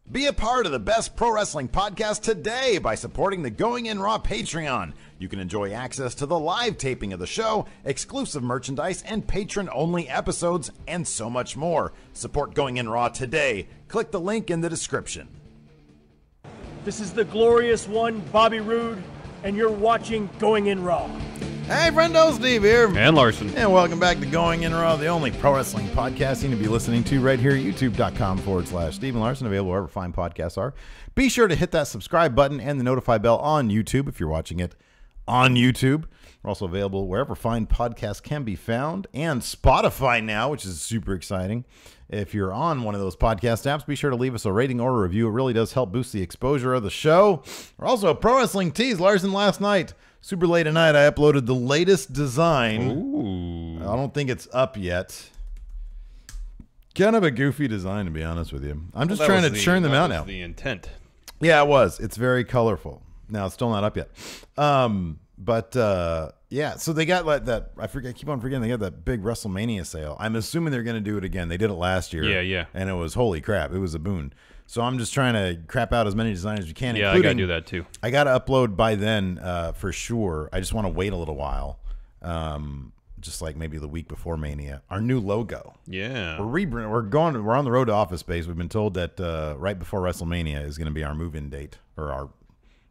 Be a part of the best pro wrestling podcast today by supporting the Going In Raw Patreon. You can enjoy access to the live taping of the show, exclusive merchandise, and patron-only episodes, and so much more. Support Going In Raw today. Click the link in the description. This is the glorious one, Bobby Roode, and you're watching Going In Raw. Hey, friendo, Steve here. And Larson. And welcome back to Going In Raw, the only pro wrestling podcasting to be listening to right here at youtube.com/Steve and Larson, available wherever fine podcasts are. Be sure to hit that subscribe button and the notify bell on YouTube if you're watching it on YouTube. We're also available wherever fine podcasts can be found, and Spotify now, which is super exciting. If you're on one of those podcast apps, be sure to leave us a rating or a review. It really does help boost the exposure of the show. We're also a Pro Wrestling Tees. Larson, last night, super late at night, I uploaded the latest design. Ooh. I don't think it's up yet. Kind of a goofy design, to be honest with you. I'm just trying to churn them out now. The intent. Yeah, it was. It's very colorful. Now, it's still not up yet. Yeah, so they got like that. I keep on forgetting they got that big WrestleMania sale. I'm assuming they're going to do it again. They did it last year. Yeah. And it was, holy crap, it was a boon. So I'm just trying to crap out as many designs as you can. Yeah, I got to do that too. I got to upload by then for sure. I just want to wait a little while. Just like maybe the week before Mania. Our new logo. Yeah. We're on the road to Office Space. We've been told that right before WrestleMania is going to be our move-in date, or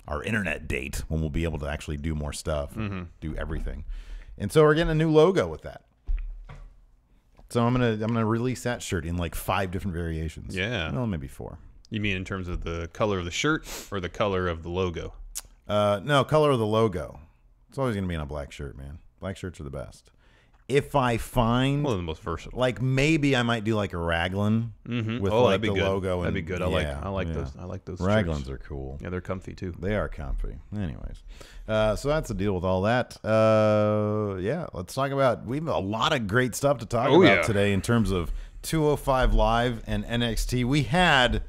our internet date, when we'll be able to actually do more stuff, do everything. And so we're getting a new logo with that. So I'm gonna release that shirt in like 5 different variations. Yeah. Well, maybe 4. You mean in terms of the color of the shirt or the color of the logo? No, color of the logo. It's always gonna be in a black shirt, man. Black shirts are the best. If I find, Well, the most versatile. like, maybe I might do like a raglan with that'd the be good. logo. That'd be good. I like those. I like those. Raglans shirts. are cool. Yeah, they're comfy too. They are comfy. Anyways, so that's the deal with all that. Yeah, let's talk about. We have a lot of great stuff to talk about today in terms of 205 Live and NXT. We had.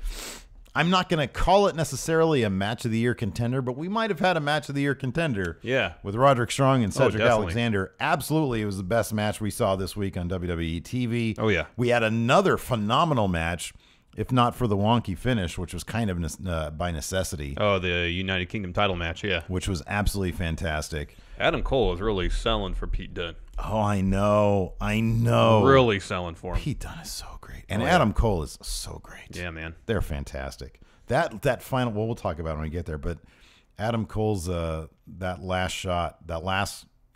I'm not going to call it necessarily a match of the year contender, but we might have had a match of the year contender. Yeah. With Roderick Strong and Cedric definitely. Alexander. Absolutely, it was the best match we saw this week on WWE TV. Oh, yeah. We had another phenomenal match, if not for the wonky finish, which was kind of by necessity. Oh, the United Kingdom title match, yeah. Which was absolutely fantastic. Adam Cole is really selling for Pete Dunne. Oh, I know. Really selling for him. Pete Dunne is so great. And Adam Cole is so great. Yeah, man. They're fantastic. That final, well, we'll talk about it when we get there, but Adam Cole's that last shot, I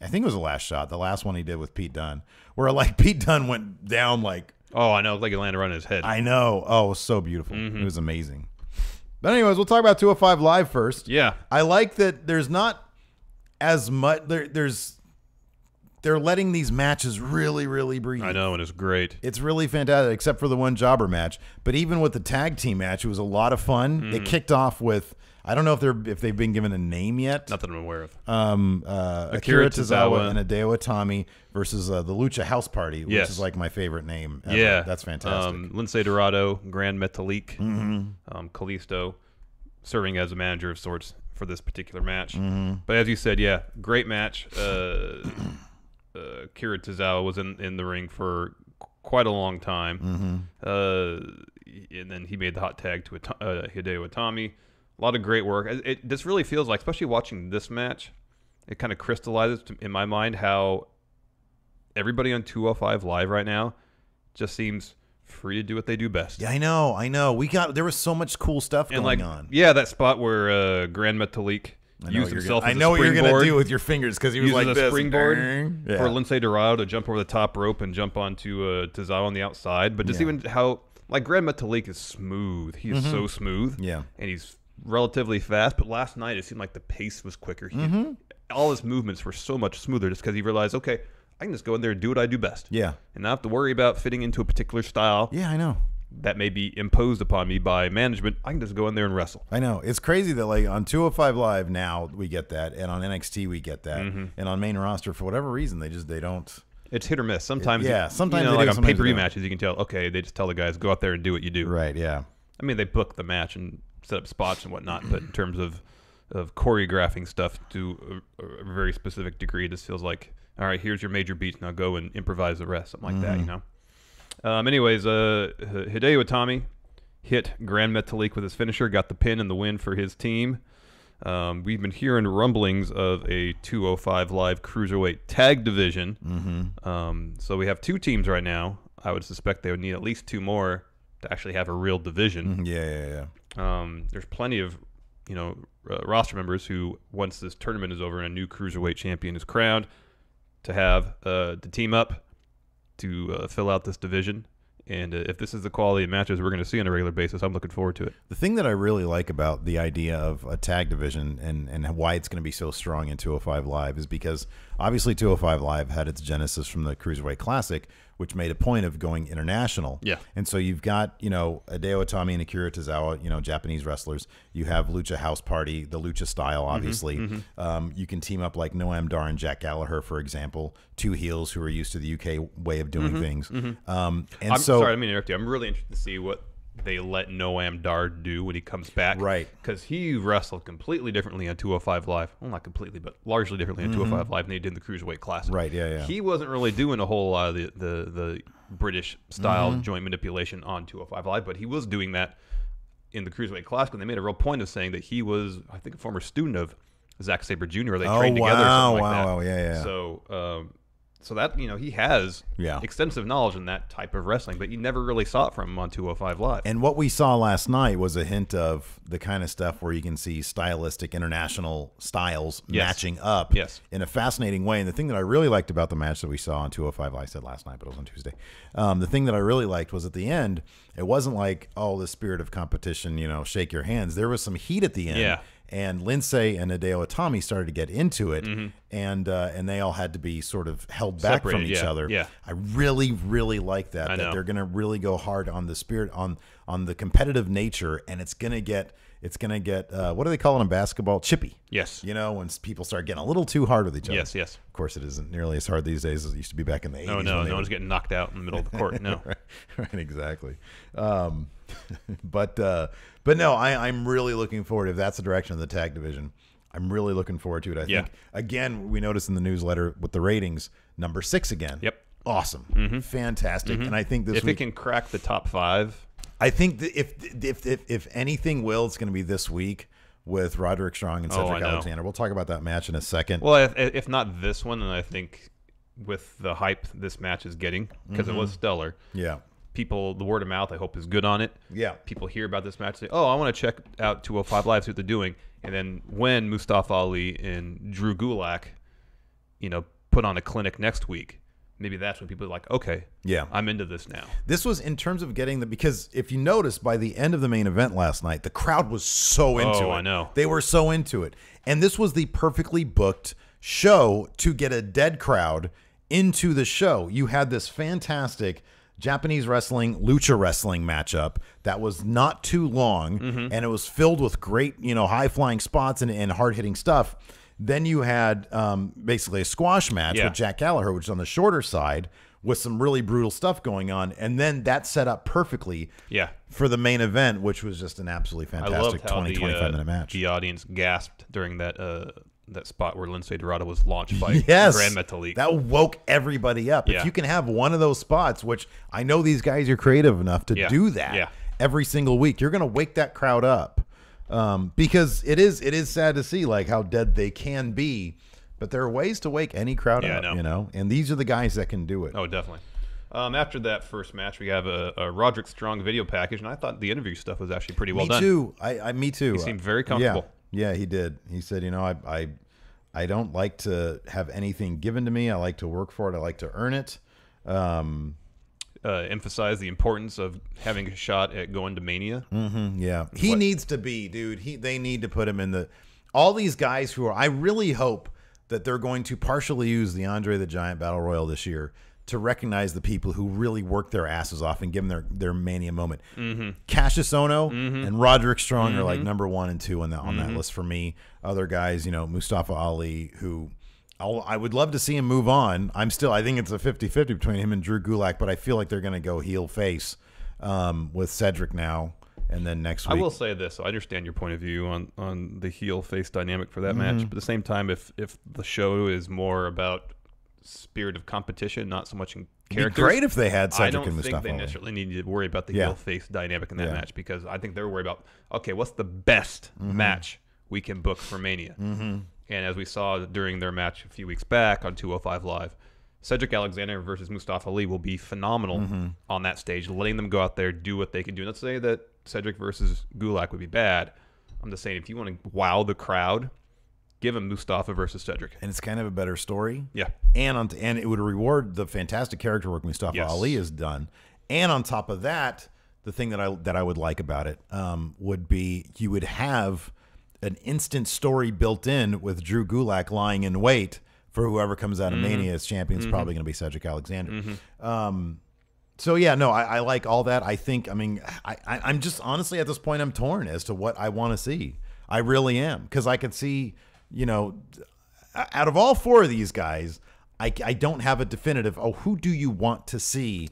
think it was the last shot, the last one he did with Pete Dunne, where like Pete Dunne went down like... Oh, I know, like it landed right on his head. I know. Oh, it was so beautiful. It was amazing. But anyways, we'll talk about 205 Live first. Yeah. I like that there's not as much, they're letting these matches really, really breathe. I know, and it's great. It's really fantastic, except for the one jobber match. But even with the tag team match, it was a lot of fun. It kicked off with, I don't know if they've been given a name yet. Not that I'm aware of. Akira Tozawa and Hideo Itami versus the Lucha House Party, which is like my favorite name ever. Yeah. That's fantastic. Lince Dorado, Grand Metalik, Kalisto, serving as a manager of sorts for this particular match. But as you said, yeah, great match. Akira Tozawa was in the ring for quite a long time, and then he made the hot tag to Hideo Itami. A lot of great work. This really feels like, especially watching this match, it kind of crystallizes in my mind how everybody on 205 Live right now just seems free to do what they do best. Yeah, I know. There was so much cool stuff going on. Yeah, that spot where Grand Metalik used himself as a springboard. I know what you're going to do with your fingers, because he was like this. Springboard for Lince Dorado to jump over the top rope and jump onto Tozawa on the outside. But just even how, like, Grand Metalik is smooth. He is so smooth. Yeah. And he's relatively fast. But last night, it seemed like the pace was quicker. All his movements were so much smoother just because he realized, okay, I can just go in there and do what I do best. Yeah. And not have to worry about fitting into a particular style. Yeah, I know. That may be imposed upon me by management. I can just go in there and wrestle. I know. It's crazy that, like, on 205 Live now we get that, and on NXT we get that, and on main roster for whatever reason they don't. It's hit or miss. Sometimes, sometimes you know, they like do, on pay-per-view matches, you can tell. Okay, they just tell the guys, go out there and do what you do. Right. Yeah. I mean, they book the match and set up spots and whatnot, but in terms of choreographing stuff to a very specific degree, this feels like, all right, here's your major beats. Now go and improvise the rest, something like that. You know. Anyways, Hideo Itami, hit Grand Metalik with his finisher, got the pin and the win for his team. We've been hearing rumblings of a 205 Live Cruiserweight Tag Division. So we have 2 teams right now. I would suspect they would need at least 2 more to actually have a real division. There's plenty of roster members who, once this tournament is over and a new Cruiserweight champion is crowned, to have to team up to fill out this division. And if this is the quality of matches we're going to see on a regular basis, I'm looking forward to it. The thing that I really like about the idea of a tag division and why it's going to be so strong in 205 Live is because obviously 205 Live had its genesis from the Cruiserweight Classic, which made a point of going international. Yeah. And so you've got, Hideo Itami and Akira Tozawa, Japanese wrestlers. You have Lucha House Party, the Lucha style, obviously. You can team up like Noam Dar and Jack Gallagher, for example, 2 heels who are used to the UK way of doing things. I'm sorry, I didn't mean to interrupt you. I'm really interested to see what they let Noam Dar do when he comes back. Right. Because he wrestled completely differently on 205 Live. Well, not completely, but largely differently on 205 Live than he did in the Cruiserweight Classic. Right, yeah. He wasn't really doing a whole lot of the British-style joint manipulation on 205 Live, but he was doing that in the Cruiserweight Classic, and they made a real point of saying that he was, I think, a former student of Zack Sabre Jr. They trained together or something like that. Wow, yeah. So that, he has extensive knowledge in that type of wrestling, but you never really saw it from him on 205 Live. And what we saw last night was a hint of the kind of stuff where you can see stylistic international styles matching up in a fascinating way. And the thing that I really liked about the match that we saw on 205 Live, I said last night, but it was on Tuesday. The thing that I really liked was at the end, it wasn't like, the spirit of competition, shake your hands. There was some heat at the end. Yeah. And Lindsay and Hideo Itami started to get into it, and they all had to be sort of held back from each other. Yeah. I really, really like that. That they're going to really go hard on the spirit, on the competitive nature, and it's going to get what do they call it in basketball? Chippy. Yes. When people start getting a little too hard with each other. Yes. Of course, it isn't nearly as hard these days as it used to be back in the 80s. No one's getting knocked out in the middle of the court. No. right, exactly. But no, I'm really looking forward, if that's the direction of the tag division, I'm really looking forward to it. I think, again, we noticed in the newsletter with the ratings, number 6 again. Yep. Awesome. Fantastic. And I think if it can crack the top 5. I think that if anything will, it's going to be this week with Roderick Strong and Cedric Alexander. We'll talk about that match in a second. Well, if not this one, then I think with the hype this match is getting, because it was stellar. Yeah. People, the word of mouth, I hope, is good on it. Yeah. People hear about this match, say, I want to check out 205 Live, see what they're doing. And then when Mustafa Ali and Drew Gulak, put on a clinic next week, maybe that's when people are like, okay, I'm into this now. This was in terms of getting because if you notice, by the end of the main event last night, the crowd was so into it. I know. They were so into it. And this was the perfectly booked show to get a dead crowd into the show. You had this fantastic Japanese wrestling, lucha wrestling matchup that was not too long, and it was filled with great, high-flying spots and hard-hitting stuff. Then you had basically a squash match with Jack Gallagher, which is on the shorter side, with some really brutal stuff going on. And then that set up perfectly for the main event, which was just an absolutely fantastic 20-25-minute match. The audience gasped during that spot where Lindsay Dorado was launched by Grand Metalik. That woke everybody up. If you can have one of those spots, which I know these guys are creative enough to do that every single week, you're going to wake that crowd up. Because it is sad to see like how dead they can be, but there are ways to wake any crowd up, and these are the guys that can do it. Oh, definitely. After that first match, we have a Roderick Strong video package, and I thought the interview stuff was actually pretty well done. Me too. He seemed very comfortable. Yeah, he did. He said, I don't like to have anything given to me. I like to work for it. I like to earn it. Emphasize the importance of having a shot at going to Mania. He needs to be, dude. They need to put him in all these guys who are. I really hope that they're going to partially use the Andre the Giant Battle Royal this year to recognize the people who really work their asses off and give them their Mania moment. Cassius Ono and Roderick Strong are like number 1 and 2 on that list for me. Other guys, Mustafa Ali, who I would love to see him move on. I think it's a 50-50 between him and Drew Gulak, but I feel like they're going to go heel face with Cedric now. And then next week, I will say this: I understand your point of view on the heel face dynamic for that match, but at the same time, if the show is more about spirit of competition, not so much in It'd characters. be great if they had Cedric and I don't think Mustafa they Ali. necessarily need to worry about the Yeah. heel-face dynamic in that Yeah. match, because I think they're worried about, okay, what's the best match we can book for Mania? And as we saw during their match a few weeks back on 205 Live, Cedric Alexander versus Mustafa Ali will be phenomenal on that stage, letting them go out there, do what they can do. Let's say that Cedric versus Gulak would be bad. I'm just saying, if you want to wow the crowd, give him Mustafa versus Cedric. And it's kind of a better story. Yeah. And it would reward the fantastic character work Mustafa Ali has done. And on top of that, the thing that I would like about it would be you would have an instant story built in with Drew Gulak lying in wait for whoever comes out of Mania as champion. Is probably going to be Cedric Alexander. So yeah, no, I like all that. I'm just honestly at this point I'm torn as to what I want to see. I really am, because I could see, out of all four of these guys, I don't have a definitive. Oh, who do you want to see?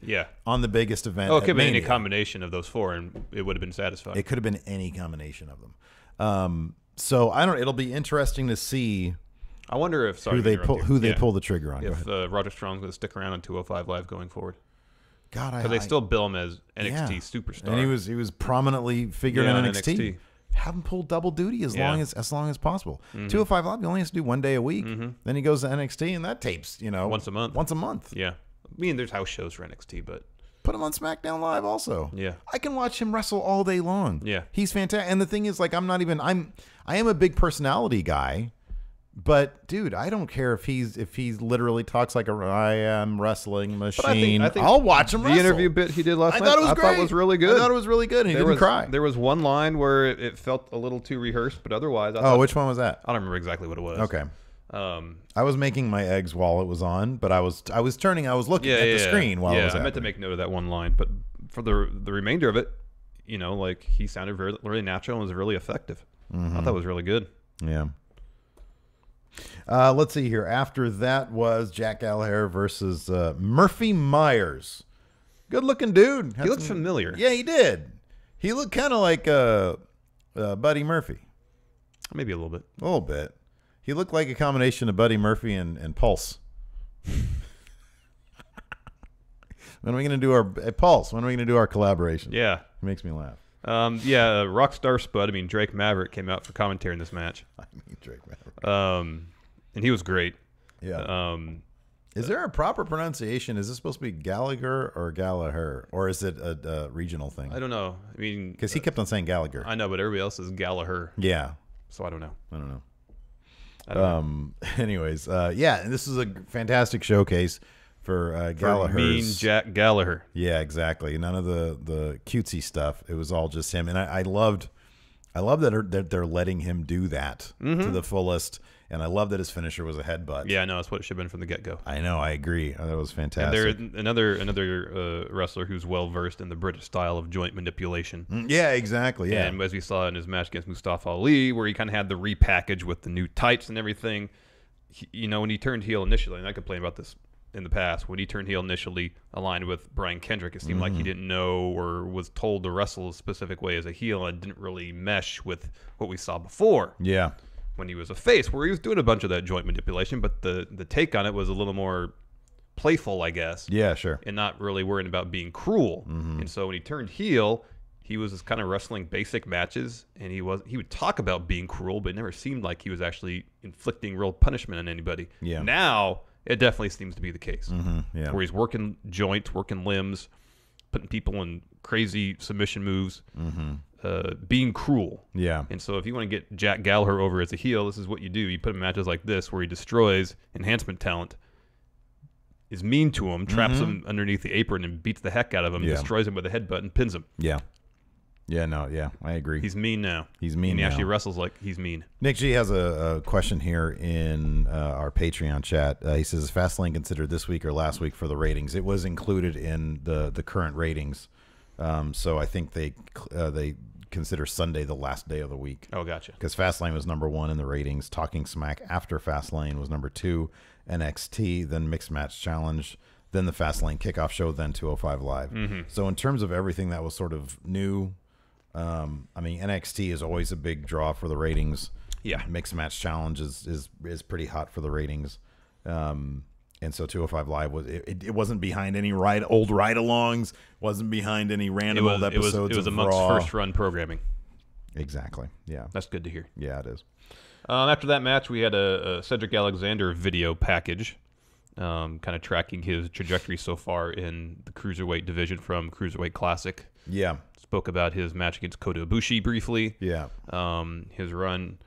On the biggest event? Oh, it could have been any combination of those four, and it would have been satisfying. It could have been any combination of them. So I don't. It'll be interesting to see. I wonder if who they pull the trigger on. If Roderick Strong's going to stick around on 205 Live going forward. God, because they still bill him as NXT superstar, and he was prominently figured in NXT. Have him pull double duty as long as possible. 205 Live, he only has to do 1 day a week. Then he goes to NXT, and that tapes once a month. Yeah, I mean, there's house shows for NXT, but put him on SmackDown Live also. Yeah, I can watch him wrestle all day long. Yeah, he's fantastic. And the thing is, like, I am a big personality guy. But dude, I don't care if he literally talks like I am wrestling machine. I think I'll watch him. The interview bit he did last night, I thought it was really good. I thought it was really good. And he didn't cry. There was one line where it felt a little too rehearsed, but otherwise, which one was that? I don't remember exactly what it was. Okay. I was making my eggs while it was on, but I was looking at the screen while it was. I meant to make note of that one line, but for the remainder of it, like he sounded really natural and was really effective. I thought it was really good. Yeah. Let's see here. After that was Jack Gallagher versus Murphy Meyers. Good looking dude. He looked familiar. Yeah, he did. He looked kind of like Buddy Murphy. Maybe a little bit. A little bit. He looked like a combination of Buddy Murphy and Pulse. When are we going to do our Pulse? When are we going to do our collaboration? Yeah. It makes me laugh. Rockstar Spud. Drake Maverick came out for commentary in this match. Drake Maverick. And he was great. Yeah. Is there a proper pronunciation? Is this supposed to be Gallagher or Gallagher, or is it a regional thing? I don't know. Because he kept on saying Gallagher. I know, but everybody else is Gallagher. Yeah. So I don't know. I don't know. Anyways, this is a fantastic showcase for Gallagher's. Mean Jack Gallagher. Yeah, exactly. None of the cutesy stuff. It was all just him, and I loved that they're letting him do that to the fullest, and I love that his finisher was a headbutt. Yeah, no, that's what it should have been from the get-go. I know, I agree. That was fantastic. And there's another wrestler who's well versed in the British style of joint manipulation. Yeah, exactly. Yeah, and as we saw in his match against Mustafa Ali, where he kind of had the repackage with the new tights and everything. When he turned heel initially, and I complained about this in the past, when he turned heel initially aligned with Brian Kendrick, it seemed like he didn't know or was told to wrestle a specific way as a heel, and didn't really mesh with what we saw before. Yeah. When he was a face, where he was doing a bunch of that joint manipulation, but the take on it was a little more playful, I guess. Yeah, sure. And not really worrying about being cruel. And so when he turned heel, he was just kind of wrestling basic matches, and he would talk about being cruel, but it never seemed like he was actually inflicting real punishment on anybody. Yeah. Now it definitely seems to be the case. Yeah. Where he's working joints, working limbs, putting people in crazy submission moves, being cruel. Yeah. And so if you want to get Jack Gallagher over as a heel, this is what you do. You put him in matches like this where he destroys enhancement talent, is mean to him, traps him underneath the apron and beats the heck out of him, destroys him with a headbutt and pins him. Yeah. Yeah, no, yeah, I agree. He's mean now. He's mean and he now. actually wrestles like he's mean. Nick G has a question here in our Patreon chat. He says, is Fastlane considered this week or last week for the ratings? It was included in the current ratings. So I think they consider Sunday the last day of the week. Oh, gotcha. Because Fastlane was number 1 in the ratings. Talking Smack after Fastlane was number 2. NXT, then Mixed Match Challenge, then the Fastlane Kickoff Show, then 205 Live. So in terms of everything that was sort of new, NXT is always a big draw for the ratings. Yeah. Mixed Match Challenge is pretty hot for the ratings. And so 205 Live was it wasn't behind any old ride-alongs, wasn't behind any random old episodes. It was of amongst Raw. first-run programming. Exactly. Yeah. That's good to hear. Yeah, it is. After that match, we had a Cedric Alexander video package, kind of tracking his trajectory so far in the Cruiserweight division from Cruiserweight Classic. Yeah. Spoke about his match against Kota Ibushi briefly. Yeah. His run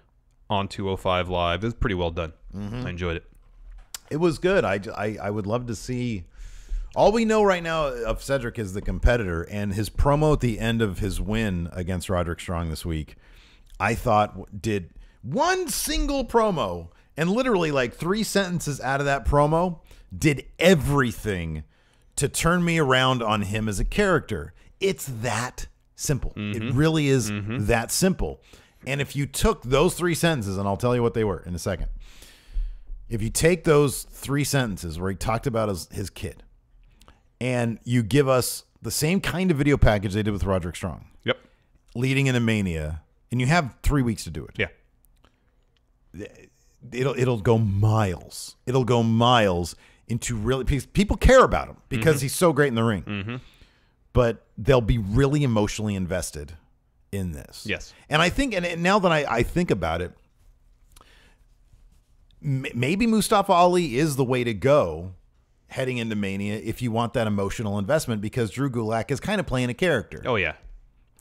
on 205 Live is pretty well done. I enjoyed it. It was good. I would love to see. All we know right now of Cedric is the competitor, and his promo at the end of his win against Roderick Strong this week, I thought did one single promo, and literally like 3 sentences out of that promo did everything to turn me around on him as a character. It's that simple. It really is that simple. And if you took those 3 sentences, and I'll tell you what they were in a second. If you take those 3 sentences where he talked about his kid, and you give us the same kind of video package they did with Roderick Strong. Yep. Leading into Mania, and you have 3 weeks to do it. Yeah. It'll go miles. It'll go miles into really, because people care about him because he's so great in the ring. But they'll be really emotionally invested in this. Yes. And I think, and now that I think about it, maybe Mustafa Ali is the way to go heading into Mania if you want that emotional investment, because Drew Gulak is kind of playing a character. Oh, yeah.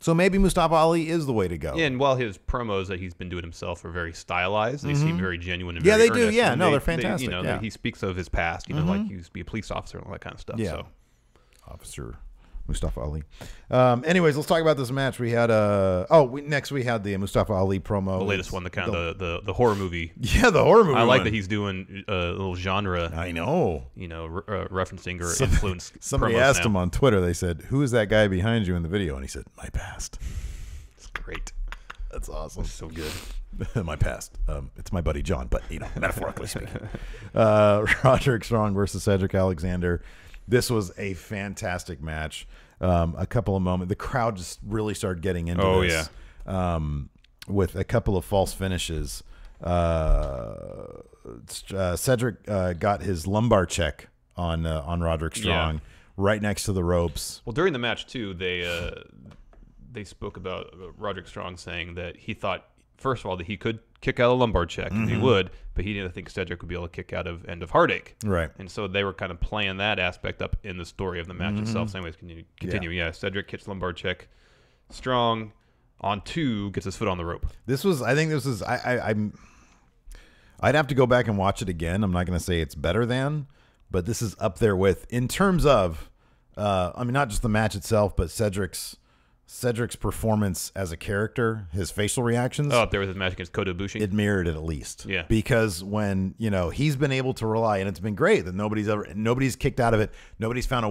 So maybe Mustafa Ali is the way to go. Yeah, and while his promos that he's been doing himself are very stylized, they seem very genuine and Yeah, very they do. earnest. Yeah, And no, they're fantastic. He speaks of his past, like he used to be a police officer and all that kind of stuff. Yeah. So. Officer Mustafa Ali. Anyways, let's talk about this match. We had next we had the Mustafa Ali promo. The latest one, the kind of the horror movie. Yeah, the horror movie. I like one. that he's doing a little genre. I know. Referencing or influence. Somebody asked him on Twitter. They said, "Who is that guy behind you in the video?" And he said, "My past." It's great. That's awesome. It's so good. My past. It's my buddy John, but metaphorically speaking. Roderick Strong versus Cedric Alexander. This was a fantastic match. A couple of moments. The crowd just really started getting into this. Yeah. With a couple of false finishes. Cedric got his lumbar check on Roderick Strong right next to the ropes. Well, during the match, too, they spoke about Roderick Strong saying that he thought, first of all, that he could kick out a lumbar check, and he would, but he didn't think Cedric would be able to kick out of End of Heartache. Right. And so they were kind of playing that aspect up in the story of the match itself. So anyways, continue. Yeah, Cedric hits lumbar check. Strong on 2 gets his foot on the rope. I think this is I'd have to go back and watch it again. I'm not going to say it's better than, but this is up there with, in terms of, not just the match itself, but Cedric's performance as a character, his facial reactions. Oh, up there with his match against Kota Ibushi. It mirrored it at least. Yeah. Because when, he's been able to rely, and it's been great that nobody's kicked out of it. Nobody's found a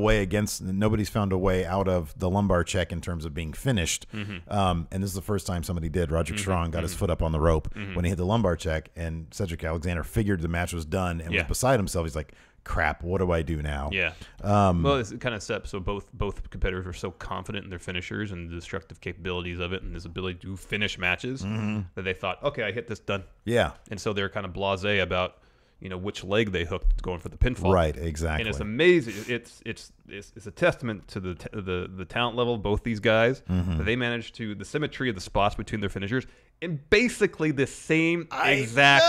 way out of the lumbar check in terms of being finished. And this is the first time somebody did. Roderick Strong got his foot up on the rope when he hit the lumbar check, and Cedric Alexander figured the match was done and was beside himself. He's like, crap, what do I do now? Yeah. Well, it's kind of set so both competitors were so confident in their finishers and the destructive capabilities of it and his ability to finish matches that they thought, okay, I hit this, done. Yeah. And so they're kind of blasé about which leg they hooked going for the pinfall. Right, exactly. And it's amazing. It's a testament to the talent level of both these guys that they managed to, the symmetry of the spots between their finishers in basically the same exact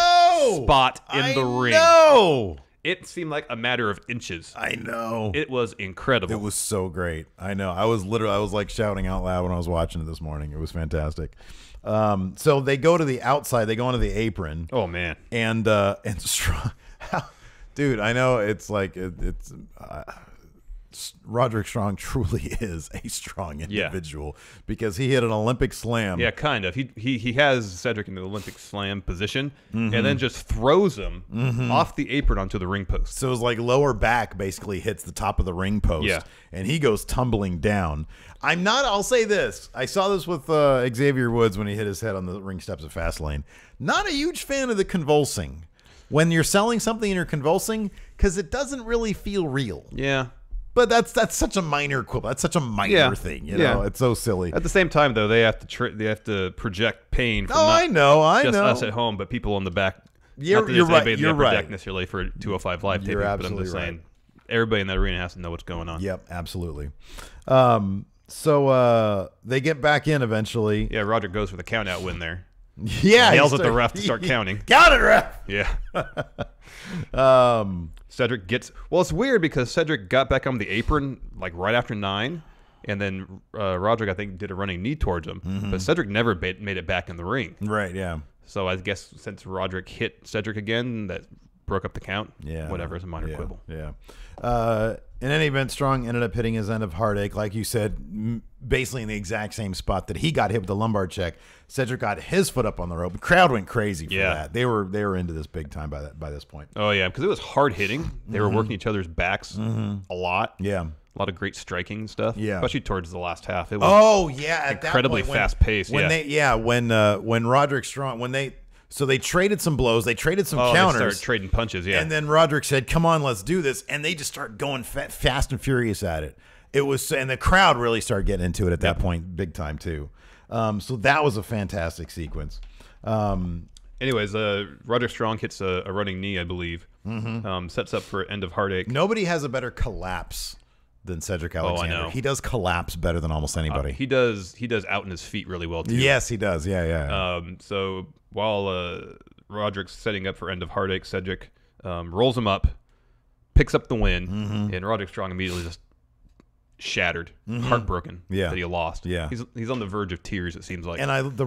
spot in the ring. No. It seemed like a matter of inches. I know. It was incredible. It was so great. I know. I was like shouting out loud when I was watching it this morning. It was fantastic. So they go to the outside. They go onto the apron. Oh, man. And Strong. Dude, I know it's like it's Roderick Strong truly is a strong individual because he hit an Olympic slam. Yeah, kind of. He has Cedric in the Olympic slam position and then just throws him off the apron onto the ring post. So his lower back basically hits the top of the ring post and he goes tumbling down. I'll say this. I saw this with Xavier Woods when he hit his head on the ring steps of Fastlane. Not a huge fan of the convulsing. When you're selling something and you're convulsing, because it doesn't really feel real. Yeah. But that's such a minor quibble. That's such a minor thing, It's so silly. At the same time, though, they have to project pain. From I know. Just us at home, but people on the back You're right. You're right. Deck necessarily for 205 Live taping, but I'm just saying everybody in that arena has to know what's going on. Yep, absolutely. So they get back in eventually. Yeah, Roderick goes for the count out win there. Yeah, he yells at the ref to start counting. Count it, ref. Yeah. Cedric gets. Well, it's weird because Cedric got back on the apron like right after 9, and then Roderick I think did a running knee towards him, but Cedric never made it back in the ring. Right. Yeah. So I guess since Roderick hit Cedric again, that broke up the count. Yeah. Whatever, it's a minor quibble. Yeah. In any event, Strong ended up hitting his end of Heartache, like you said, basically in the exact same spot that he got hit with the lumbar check. Cedric got his foot up on the rope. The crowd went crazy for that. They were into this big time by this point. Oh yeah, because it was hard hitting. They were working each other's backs a lot. A Yeah. lot of great striking and stuff. Yeah. Especially towards the last half. It was incredibly fast paced. When Roderick Strong So they traded some blows. They traded some counters. They started trading punches, And then Roderick said, "Come on, let's do this." And they just started going fast and furious at it. And the crowd really started getting into it at that point, big time too. So that was a fantastic sequence. Anyways, Roderick Strong hits a running knee, I believe. Sets up for end of Heartache. Nobody has a better collapse than Cedric Alexander. Oh, I know. He does collapse better than almost anybody. He does out in his feet really well too. Yes, he does. Yeah. So while Roderick's setting up for end of Heartache, Cedric rolls him up, picks up the win, and Roderick Strong immediately just shattered, heartbroken that he lost. Yeah, he's on the verge of tears, it seems like. And I love the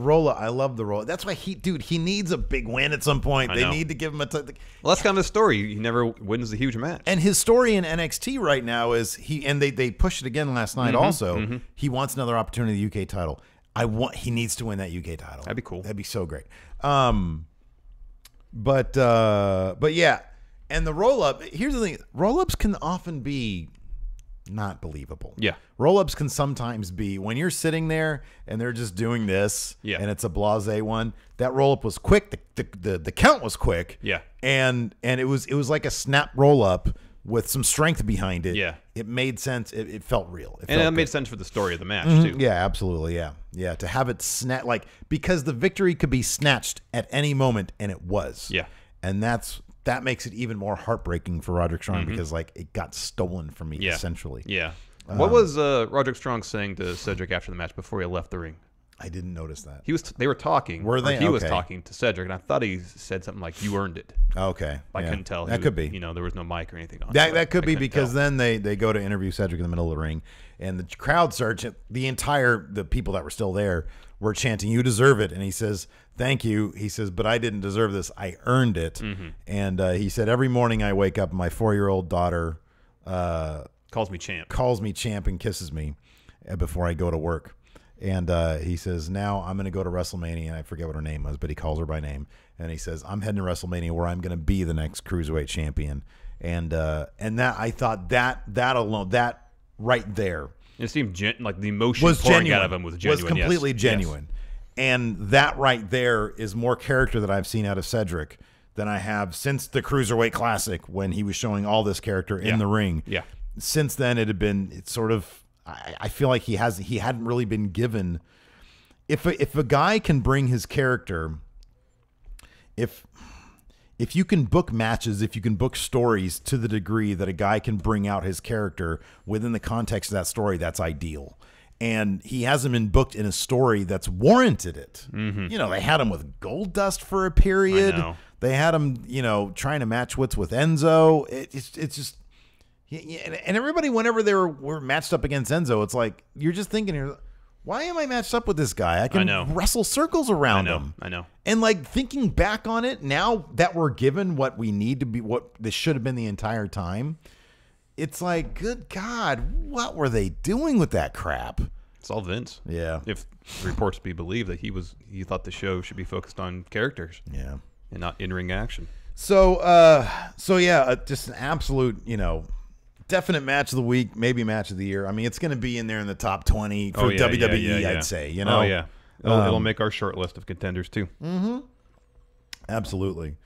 roll. That's why he needs a big win at some point. They need to give him well, that's kind of the story. He never wins a huge match. And his story in NXT right now is they pushed it again last night also. He wants another opportunity at the UK title. He needs to win that UK title. That'd be cool. That'd be so great. But yeah. And the roll up, here's the thing. Roll ups can often be not believable. Yeah. Roll-ups can sometimes be when you're sitting there and they're just doing this and it's a blasé one. That roll-up was quick. The count was quick. Yeah. And it was like a snap roll-up with some strength behind it. Yeah. It made sense. It felt real. It made sense for the story of the match too. Yeah, absolutely. Yeah. Yeah. To have it because the victory could be snatched at any moment, and it was. Yeah. And that makes it even more heartbreaking for Roderick Strong because it got stolen from me essentially. Yeah. What was Roderick Strong saying to Cedric after the match before he left the ring? I didn't notice that. They were talking. Were they? He was talking to Cedric, and I thought he said something like, "You earned it." Okay. I couldn't tell. That could be. There was no mic or anything on. That could be because then they go to interview Cedric in the middle of the ring, and the crowd starts. The people that were still there were chanting, "You deserve it," and he says, "Thank you." He says, "But I didn't deserve this. I earned it." And he said, "Every morning I wake up, my 4-year-old daughter calls me champ. Calls me champ and kisses me before I go to work." And he says, "Now I'm going to go to WrestleMania," and I forget what her name was, but he calls her by name. And he says, "I'm heading to WrestleMania where I'm going to be the next Cruiserweight champion." And that I thought that alone, that right there, it seemed like the emotion pouring out of him was genuine. Was completely genuine. Yes. And that right there is more character that I've seen out of Cedric than I have since the Cruiserweight Classic when he was showing all this character in the ring. Yeah. Since then, it's sort of. I feel like he hadn't really been given. If a guy can bring his character, if you can book matches, if you can book stories to the degree that a guy can bring out his character within the context of that story, that's ideal. And he hasn't been booked in a story that's warranted it. They had him with Goldust for a period. I know. They had him, trying to match wits with Enzo. It's just. And everybody, whenever they were matched up against Enzo, it's like you're just thinking, why am I matched up with this guy? I can wrestle circles around him. I know. And thinking back on it, now that we're given what we need to be, what this should have been the entire time, it's like, good God, what were they doing with that crap? It's all Vince. Yeah. If reports be believed that he thought the show should be focused on characters. Yeah. And not in-ring action. So yeah, just an absolute, definite match of the week, maybe match of the year. I mean, it's going to be in there in the top 20 for WWE, I'd say. Oh, yeah. It'll make our short list of contenders, too. Absolutely.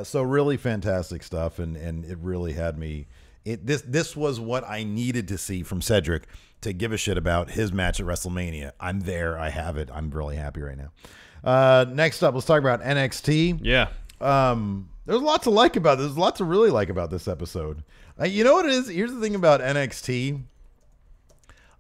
So really fantastic stuff, and it really had me. This was what I needed to see from Cedric to give a shit about his match at WrestleMania. I'm there. I have it. I'm really happy right now. Next up, let's talk about NXT. Yeah. There's lots to like about this. There's lots to really like about this episode. You know what it is? Here's the thing about NXT.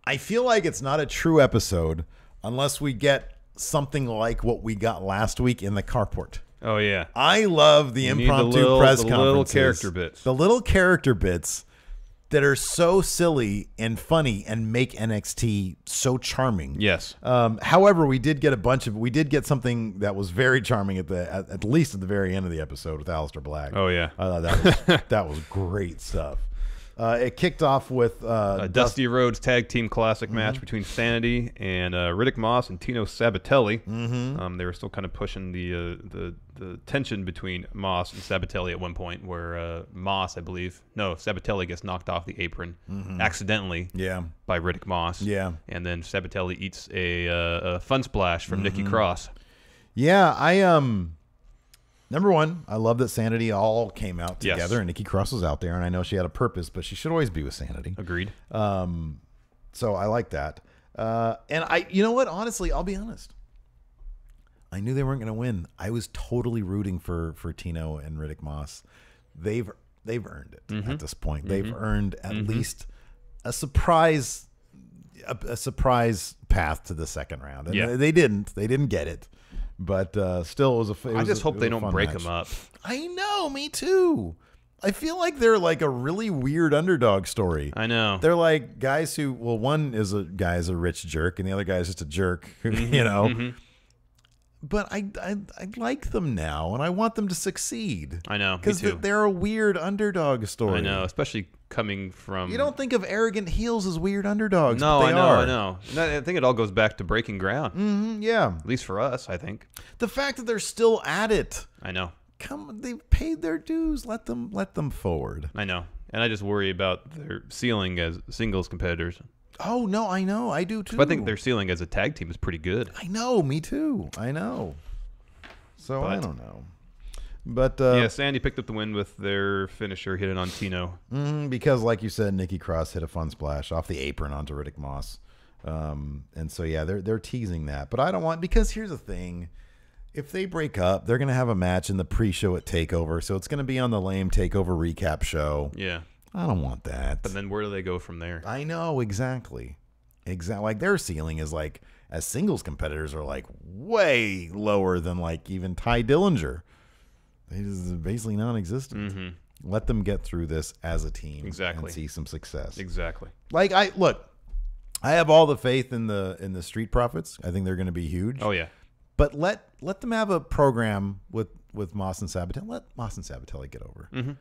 I feel like it's not a true episode unless we get something like what we got last week in the carport. Oh, yeah. I love the impromptu press conferences. The little character bits. The little character bits that are so silly and funny and make NXT so charming. Yes. However, we did get something that was very charming at least at the very end of the episode with Alistair Black. Oh, yeah. I thought that was great stuff. It kicked off with a Dusty Rhodes Tag Team Classic match between Sanity and Riddick Moss and Tino Sabatelli. They were still kind of pushing the tension between Moss and Sabatelli at one point, where Sabatelli gets knocked off the apron accidentally by Riddick Moss. Yeah, and then Sabatelli eats a fun splash from Nikki Cross. Yeah, Number one, I love that Sanity all came out together, and Nikki Cross was out there, and I know she had a purpose, but she should always be with Sanity. Agreed. So I like that. And you know what? Honestly, I'll be honest. I knew they weren't going to win. I was totally rooting for Tino and Riddick Moss. They've earned it at this point. They've earned at least a surprise path to the second round. And they didn't get it. But still, I just hope they don't break them up. I know, me too. I feel like they're like a really weird underdog story. I know. They're like guys who, one is a rich jerk, and the other guy is just a jerk, you know. But I like them now, and I want them to succeed. I know, because they're a weird underdog story. I know, especially coming from. You don't think of arrogant heels as weird underdogs? No, but they are. I know. I think it all goes back to breaking ground. Yeah, at least for us, I think. The fact that they're still at it. I know. They've paid their dues. Let them forward. I know, and I just worry about their ceiling as singles competitors. Oh, no, I know. I do, too. But I think their ceiling as a tag team is pretty good. I know. Me, too. I know. So, I don't know. But Sandy picked up the win with their finisher hitting on Tino. Because, like you said, Nikki Cross hit a fun splash off the apron onto Riddick Moss. And so, they're teasing that. But I don't want... Because here's the thing. If they break up, they're going to have a match in the pre-show at TakeOver. So, it's going to be on the lame TakeOver recap show. Yeah. I don't want that. But then where do they go from there? I know, exactly. Like their ceiling is like, as singles competitors are like way lower than like even Ty Dillinger. They just basically non-existent. Let them get through this as a team and see some success. Exactly. Like I have all the faith in the Street Profits. I think they're going to be huge. Oh yeah. But let them have a program with Moss and Sabatelli. Let Moss and Sabatelli get over.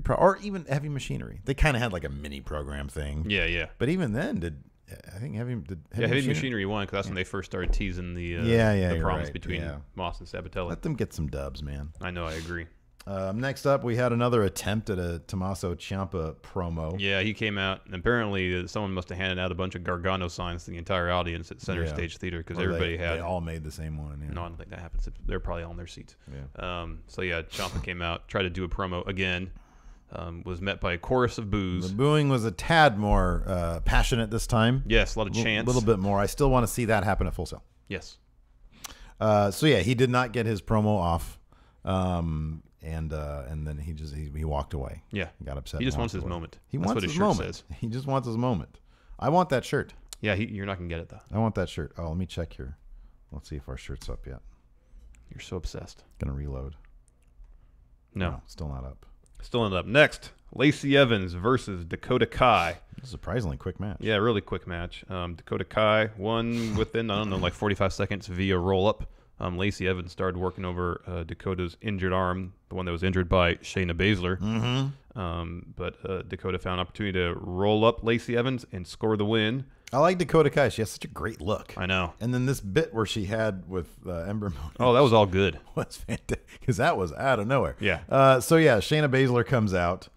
Or even Heavy Machinery. They kind of had like a mini program thing. Yeah. But even then, Heavy Machinery won because that's when they first started teasing the problems between Moss and Sabatelli. Let them get some dubs, man. I know, I agree. Next up, we had another attempt at a Tommaso Ciampa promo. Yeah, he came out, and apparently someone must have handed out a bunch of Gargano signs to the entire audience at Center Stage Theater because everybody they all made the same one. Yeah. No, I don't think that happens. They're probably on their seats. Yeah. Ciampa came out, tried to do a promo again. Was met by a chorus of boos. The booing was a tad more passionate this time. Yes, a lot of chants. A little bit more. I still want to see that happen at Full Sail. Yes. He did not get his promo off, and then he walked away. Yeah, he got upset. He just wants his moment. He wants his moment. He just wants his moment. I want that shirt. Yeah, you're not gonna get it though. I want that shirt. Oh, let me check here. Let's see if our shirt's up yet. You're so obsessed. Gonna reload. No, still not up. Still ended up next. Lacey Evans versus Dakota Kai. Surprisingly quick match. Yeah, really quick match. Dakota Kai won within, like 45 seconds via roll-up. Lacey Evans started working over Dakota's injured arm, the one that was injured by Shayna Baszler. But Dakota found an opportunity to roll up Lacey Evans and score the win. I like Dakota Kai. She has such a great look. I know. And then this bit where she had with Ember Moon. Oh, that was all good. Was fantastic because that was out of nowhere. Yeah. Shayna Baszler comes out,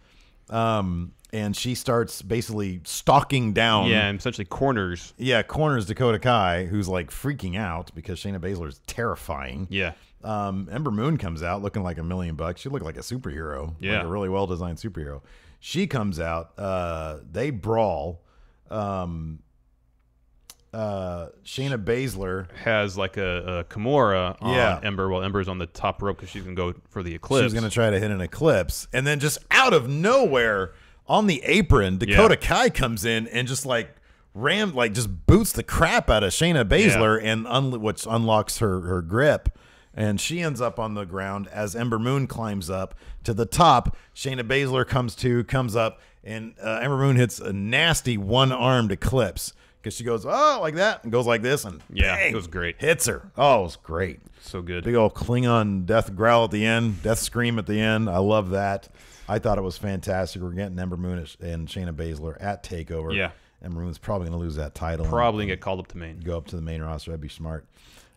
and she starts basically stalking down. Yeah, and essentially corners. Yeah, corners Dakota Kai, who's like freaking out because Shayna Baszler is terrifying. Yeah. Ember Moon comes out looking like $1 million. She looked like a superhero. Yeah. Like a really well designed superhero. She comes out. They brawl. Shayna Baszler has like a Kimura on Ember while Ember's on the top rope because she's going to go for the Eclipse. She's going to try to hit an Eclipse. And then just out of nowhere on the apron, Dakota Kai comes in and just like just boots the crap out of Shayna Baszler and which unlocks her grip. And she ends up on the ground as Ember Moon climbs up to the top. Shayna Baszler comes up, and Ember Moon hits a nasty one-armed Eclipse because she goes, oh, like that, and goes like this, and bang, it was great. Hits her. Oh, it was great. So good. Big old Klingon death growl at the end, death scream at the end. I love that. I thought it was fantastic. We're getting Ember Moon and Shayna Baszler at TakeOver. Yeah. Ember Moon's probably going to lose that title. Probably get called up to main. Go up to the main roster. That'd be smart.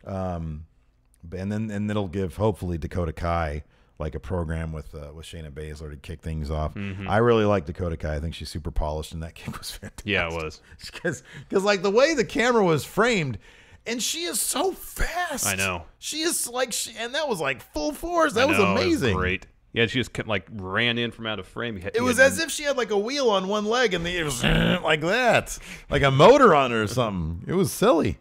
And it'll give hopefully Dakota Kai like a program with Shayna Baszler to kick things off. I really like Dakota Kai. I think she's super polished, and that kick was fantastic. Yeah, it was. Because like the way the camera was framed, and she is so fast. I know. She is like and that was like full force. That was amazing. It was great. Yeah, she just kept, like ran in from out of frame. It was as if she had like a wheel on one leg, and it was like that, like a motor on her or something. It was silly.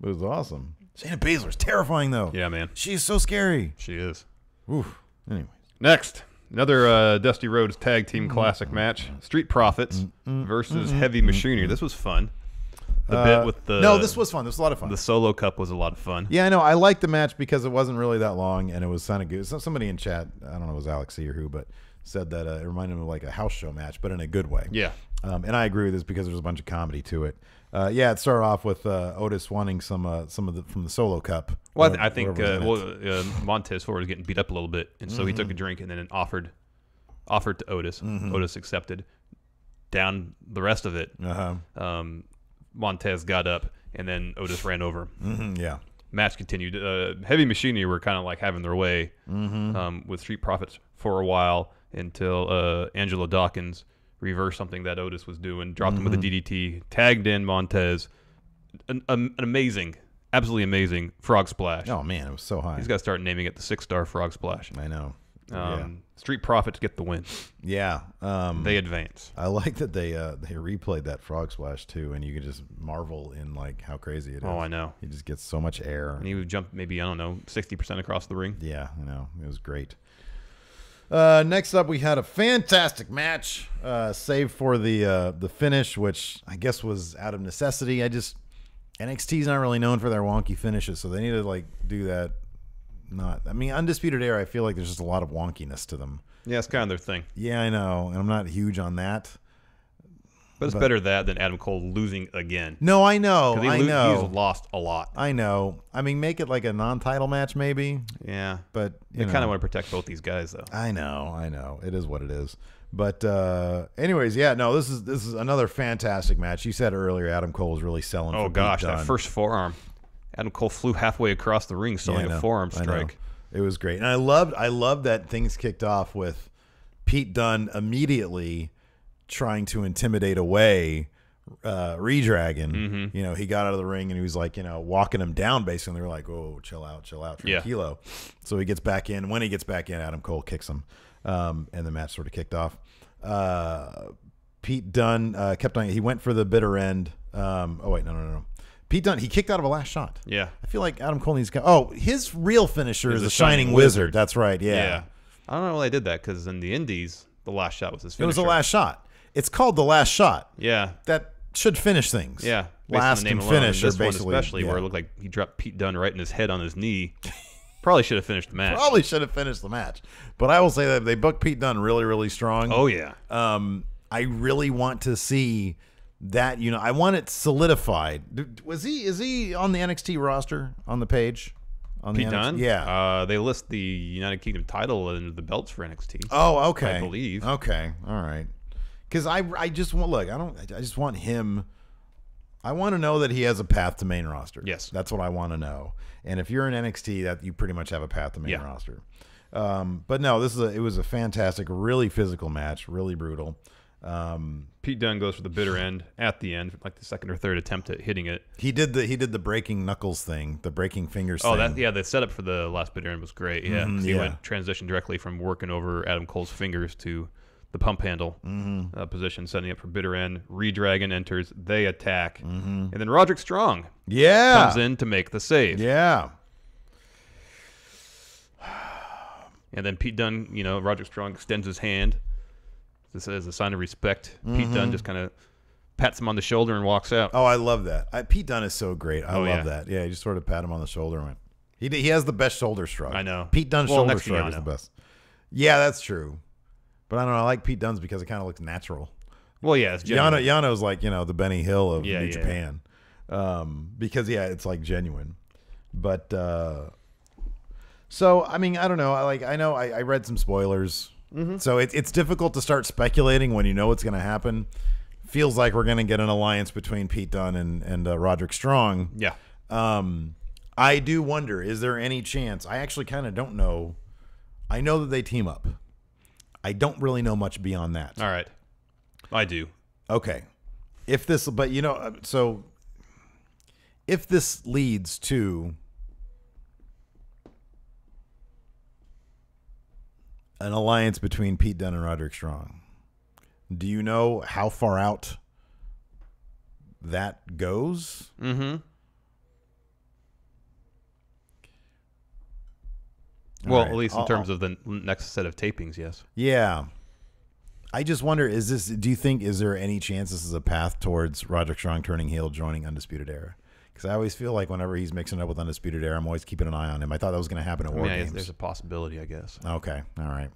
It was awesome. Shayna Baszler's terrifying, though. Yeah, man. She's so scary. She is. Oof. Anyways. Next, another Dusty Rhodes Tag Team Classic match. Street Profits versus Heavy Machinery. This was fun. The bit with the... No, this was fun. This was a lot of fun. The Solo Cup was a lot of fun. Yeah, I know. I liked the match because it wasn't really that long, and it was kind of good. Somebody in chat, I don't know if it was Alex C or who, but said that it reminded him of like a house show match, but in a good way. Yeah. And I agree with this because there's a bunch of comedy to it. It started off with Otis wanting some of the from the Solo Cup. Well, I think Montez Ford was getting beat up a little bit, and so he took a drink and then offered to Otis. Otis accepted. Down the rest of it, Montez got up, and then Otis ran over. Yeah. Match continued. Heavy Machinery were kind of like having their way with Street Profits for a while until Angelo Dawkins reversed something that Otis was doing, dropped him with a DDT, tagged in Montez. An amazing, absolutely amazing frog splash. Oh, man, it was so high. He's got to start naming it the 6-star frog splash. I know. Street Profits get the win. Yeah. They advance. I like that they replayed that frog splash, too, and you can just marvel in like how crazy it is. Oh, I know. He just gets so much air. And he would jump maybe, I don't know, 60% across the ring. Yeah, I know. It was great. Next up, we had a fantastic match, save for the finish, which I guess was out of necessity. NXT's not really known for their wonky finishes, so they need to like do that. Undisputed Era, I feel like there's just a lot of wonkiness to them. Yeah, it's kind of their thing. Yeah, I know, and I'm not huge on that. But it's better that than Adam Cole losing again. No, I know. He's lost a lot. I know. I mean, make it like a non-title match, maybe. Yeah, but they kind of want to protect both these guys, though. I know. It is what it is. But anyways, yeah, no, this is another fantastic match. You said earlier Adam Cole was really selling. Oh gosh, that first forearm. Adam Cole flew halfway across the ring, selling a forearm strike. It was great, and I loved that things kicked off with Pete Dunne immediately trying to intimidate away Redragon. He got out of the ring and he was like, walking him down basically. And they were like, "Oh, chill out, tranquilo." Yeah. So he gets back in. When he gets back in, Adam Cole kicks him, and the match sort of kicked off. Pete Dunne kept on. He went for the bitter end. No. Pete Dunne, he kicked out of a last shot. Yeah. I feel like Adam Cole needs to go. Oh, his real finisher is a Shining Wizard. That's right. Yeah. I don't know why they did that because in the Indies, the last shot was his finisher. It was the last shot. It's called the last shot. Yeah. That should finish things. Yeah. Last and finish are basically. Especially where it looked like he dropped Pete Dunne right in his head on his knee. Probably should have finished the match. But I will say that they booked Pete Dunne really, really strong. Oh, yeah. I really want to see that, I want it solidified. Is he on the NXT roster on the page? On Pete Dunne? Yeah. They list the United Kingdom title and the belts for NXT. Oh, okay. I believe. Okay. All right. Because I just want I just want him. I want to know that he has a path to main roster. Yes. That's what I want to know. And if you're in NXT, that you pretty much have a path to main roster. But no, it was a fantastic, really physical match, really brutal. Pete Dunne goes for the bitter end at the end, like the second or third attempt at hitting it. He did the breaking knuckles thing, the breaking fingers thing. The setup for the last bitter end was great. Yeah, he went transition directly from working over Adam Cole's fingers to the pump handle position, setting up for bitter end. Redragon enters. They attack. And then Roderick Strong comes in to make the save. Yeah. And then Pete Dunne, Roderick Strong extends his hand. This is a sign of respect. Pete Dunne just kind of pats him on the shoulder and walks out. Oh, I love that. Pete Dunne is so great. I love that. Yeah, he just sort of pat him on the shoulder and went. He has the best shoulder shrug. I know. Pete Dunne's shoulder shrug is the best. Yeah, that's true. But I don't know. I like Pete Dunne's because it kind of looks natural. Well, yeah, it's genuine. Yano's like, the Benny Hill of New Japan. Because, it's like genuine. But, so, I mean, I don't know. I read some spoilers. So it's difficult to start speculating when you know what's going to happen. Feels like we're going to get an alliance between Pete Dunne and Roderick Strong. Yeah. I do wonder, is there any chance? I actually kind of don't know. I know that they team up. I don't really know much beyond that. All right. I do. Okay. If this leads to an alliance between Pete Dunne and Roderick Strong, do you know how far out that goes? Well, at least in terms of the next set of tapings, yes. Yeah. I just wonder, do you think, is there any chance this is a path towards Roderick Strong turning heel, joining Undisputed Era? Because I always feel like whenever he's mixing up with Undisputed Era, I'm always keeping an eye on him. I thought that was going to happen at War Games. There's a possibility, I guess. Okay. All right.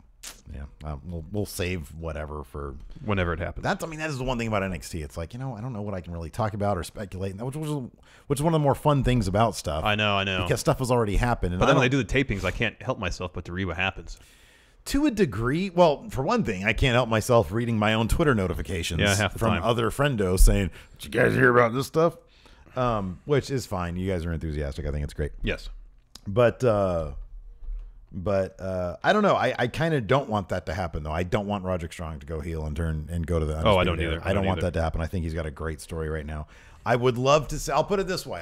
Yeah. We'll save whatever for whenever it happens. That is the one thing about NXT. It's like, I don't know what I can really talk about or speculate, which is one of the more fun things about stuff. I know. Because stuff has already happened. And but then when they do the tapings, I can't help myself but to read what happens. To a degree, well, for one thing, I can't help myself reading my own Twitter notifications half the from time. Other friendos saying, "Did you guys hear about this stuff?" Which is fine. You guys are enthusiastic. I think it's great. Yes. But I don't know. I kind of don't want that to happen, though. I don't want Roderick Strong to go heel and turn and go to the I don't either. I don't want that to happen. I think he's got a great story right now. I would love to see. I'll put it this way.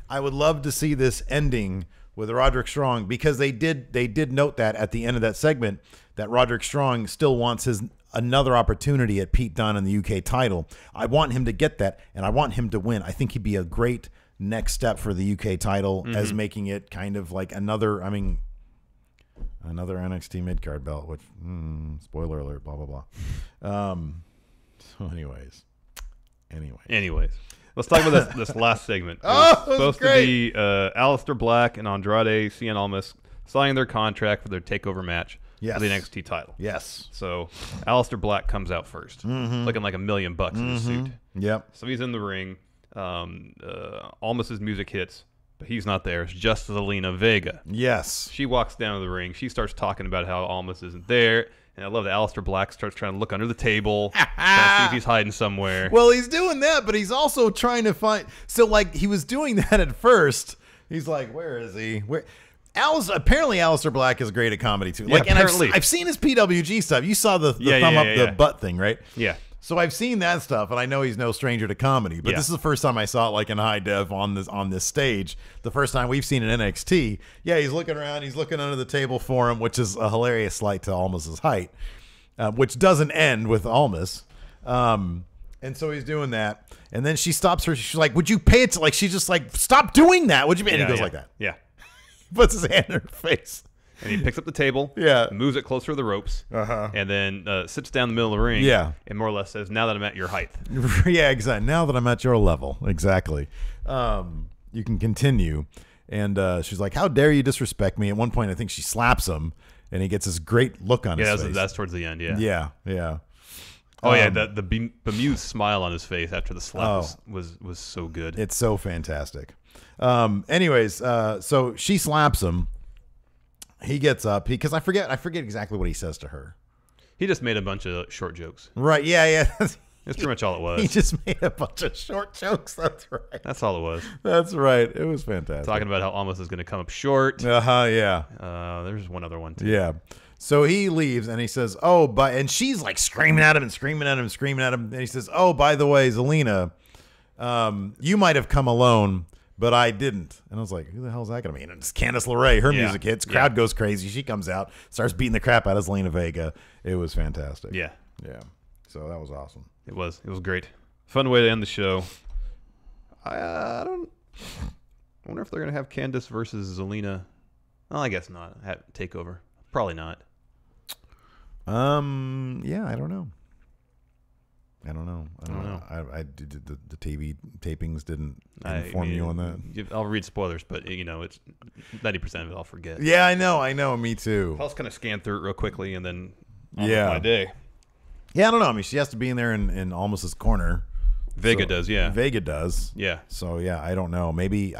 I would love to see this ending with Roderick Strong, because they did note that at the end of that segment that Roderick Strong still wants another opportunity at Pete Dunne in the UK title. I want him to get that, and I want him to win. I think he'd be a great next step for the UK title, as making it kind of like another NXT mid-card belt, which, spoiler alert, blah, blah, blah. So anyways. Let's talk about this last segment. It was supposed to be Alistair Black and Andrade Cien Almas signing their contract for their takeover match for the NXT title. Yes. So Alistair Black comes out first, looking like $1 million in his suit. Yep. So he's in the ring. Almas's music hits, but he's not there. It's just Zelina Vega. Yes. She walks down to the ring. She starts talking about how Almas isn't there. And I love that Alistair Black starts trying to look under the table, trying to see if he's hiding somewhere. Well, he's doing that, but he's also trying to find. So, like, he was doing that at first. He's like, "Where is he? Where?" Apparently, Alistair Black is great at comedy too. Yeah, like, and apparently. I've seen his PWG stuff. You saw the thumb up the butt thing, right? Yeah. So I've seen that stuff, and I know he's no stranger to comedy. But this is the first time I saw it like in high def on this stage. The first time we've seen it in NXT. Yeah, he's looking around. He's looking under the table for him, which is a hilarious slight to Almas's height, which doesn't end with Almas. And so he's doing that, and then she stops her. She's like, "Would you pay it to?" Like, she's just like, "Stop doing that." Would you? And he goes like that. Yeah. He puts his hand in her face. And he picks up the table, moves it closer to the ropes, and then sits down in the middle of the ring, and more or less says, "Now that I'm at your height." Yeah, exactly. Now that I'm at your level. Exactly. You can continue. And she's like, "How dare you disrespect me?" At one point, I think she slaps him, and he gets this great look on his face. Yeah, that's towards the end, Yeah. Oh, the bemused smile on his face after the slap was so good. It's so fantastic. Anyways, so she slaps him. He gets up because I forget exactly what he says to her. He just made a bunch of short jokes. Right? Yeah. That's pretty much all it was. He just made a bunch of short jokes. That's right. That's all it was. That's right. It was fantastic. Talking about how Almas is going to come up short. Yeah. There's one other one too. Yeah. So he leaves and he says, and she's like screaming at him. And he says, "Oh, by the way, Zelina, you might have come alone, but I didn't. And I was like, who the hell is that going to be? And it's Candice LeRae. Her music hits. Crowd goes crazy. She comes out, starts beating the crap out of Zelina Vega. It was fantastic. Yeah. Yeah. So that was awesome. It was great. Fun way to end the show. I wonder if they're going to have Candice versus Zelina. Well, I guess not. Takeover. Probably not. Yeah, I don't know. I don't know. I did the TV tapings didn't inform you on that. I'll read spoilers, but it's 90% of it I'll forget. Yeah, I know. Me too. I'll just kind of scan through it real quickly and then on with my day. Yeah, I don't know. I mean, she has to be in there in Almost corner. Vega does, yeah. Vega does. Yeah. So yeah, I don't know. Maybe